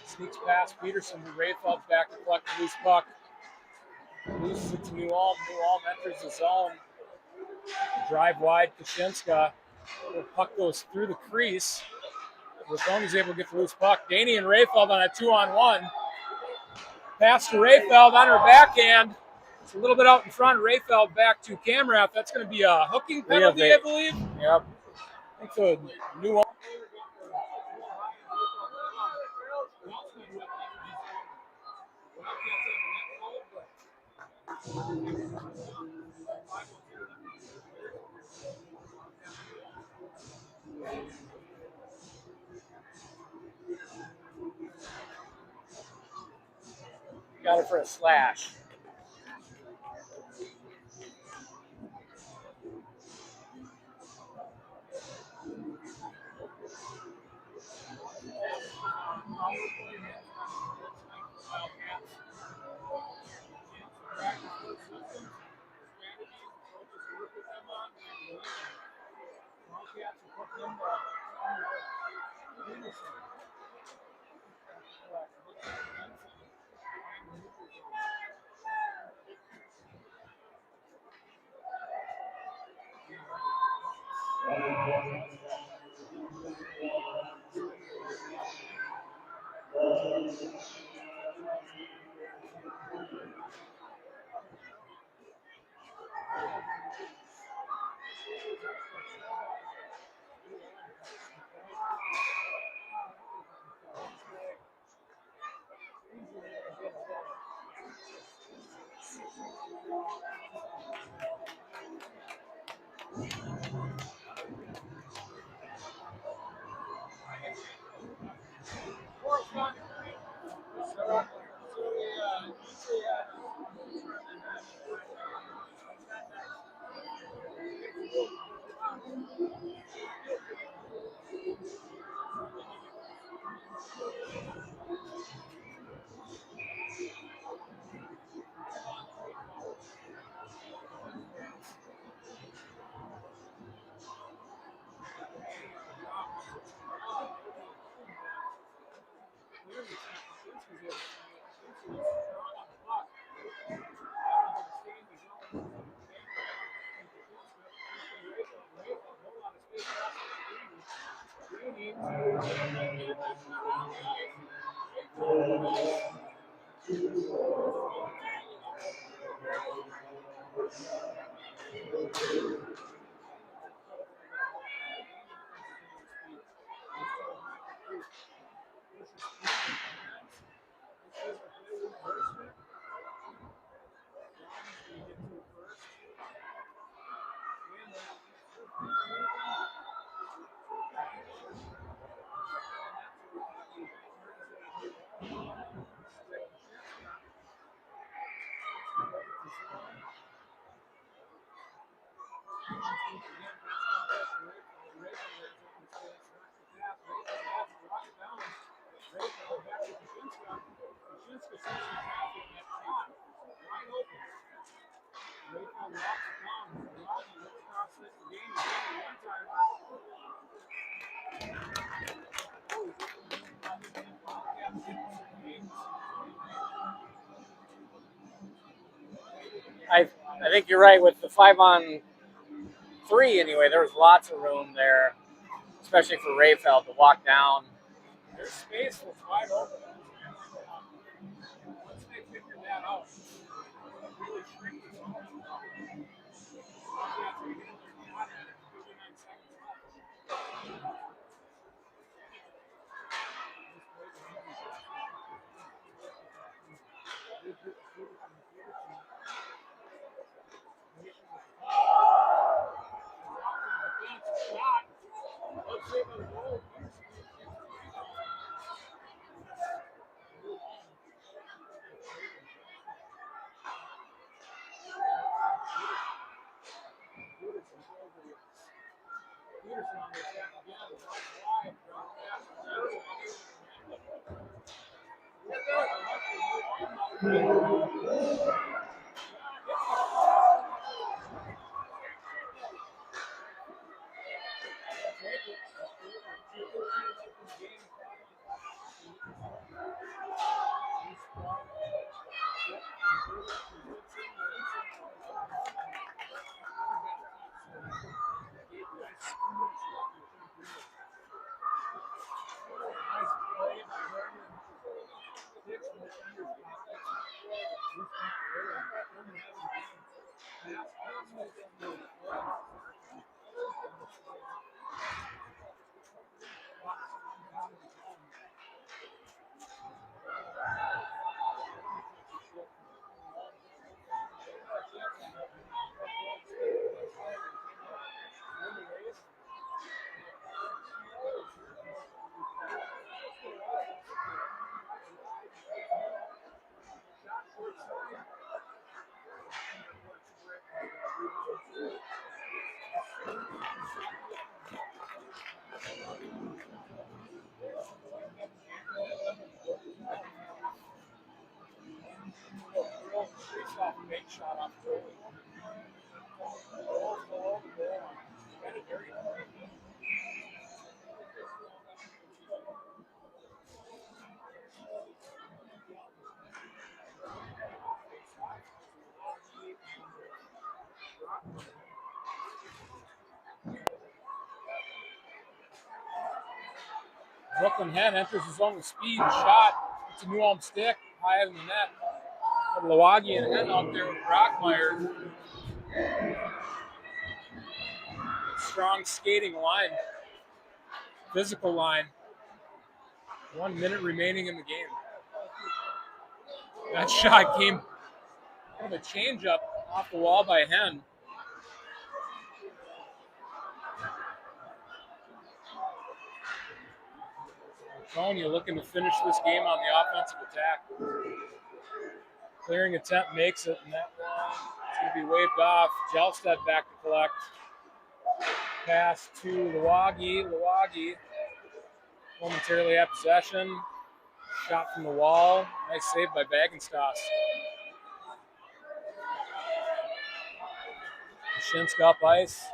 sneaks past Peterson, who Rayfeld's back to collect the loose puck. Loses it to New Ulm. New Ulm enters the zone. Drive wide, Kashinska. The puck goes through the crease. Waconia's able to get the loose puck. Daney and Rayfeld on a 2-on-1. Pass to Rayfeld on her backhand. It's a little bit out in front. Rayfeld back to Kamrath. That's going to be a hooking penalty, I believe. Yep. I think the New Ulm. Got it for a slash. I think you're right with the 5-on-3 anyway. There was lots of room there, especially for Rayfeld to walk down. Their space was wide open. Once they figured that out, it really shrink the zone. Brooklyn Hen enters his own with speed, shot. It's a New Ulm stick, high in the net. But Lawagi and Hen out there with Brockmeyer. Strong skating line, physical line. 1 minute remaining in the game. That shot came kind of a change up off the wall by Hen. Waconia looking to finish this game on the offensive attack. Clearing attempt makes it, and that one is going to be waved off. Jelstad back to collect. Pass to Lawagi. Lawagi momentarily at possession. Shot from the wall. Nice save by Bagenstos. Shinsk up ice.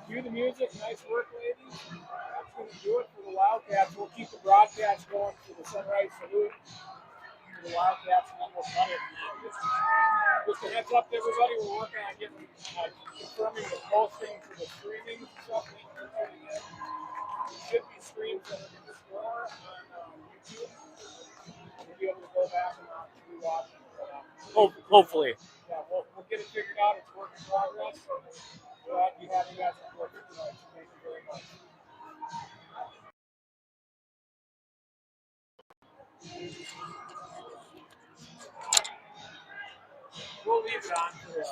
Cue the music. Nice work, ladies. That's going to do it for the Wildcats. We'll keep the broadcast going for the Sunrise Salute for the Wildcats, and then we'll cut it. Just a heads up to everybody, we're working on getting confirming the posting for the streaming stuff. It should be streamed from the store on YouTube. We'll be able to go back and rewatch it. Hopefully. Yeah, we'll get it figured out. It's work in progress. Glad you have you guys support tonight. Thank you very much. We'll leave it on for this.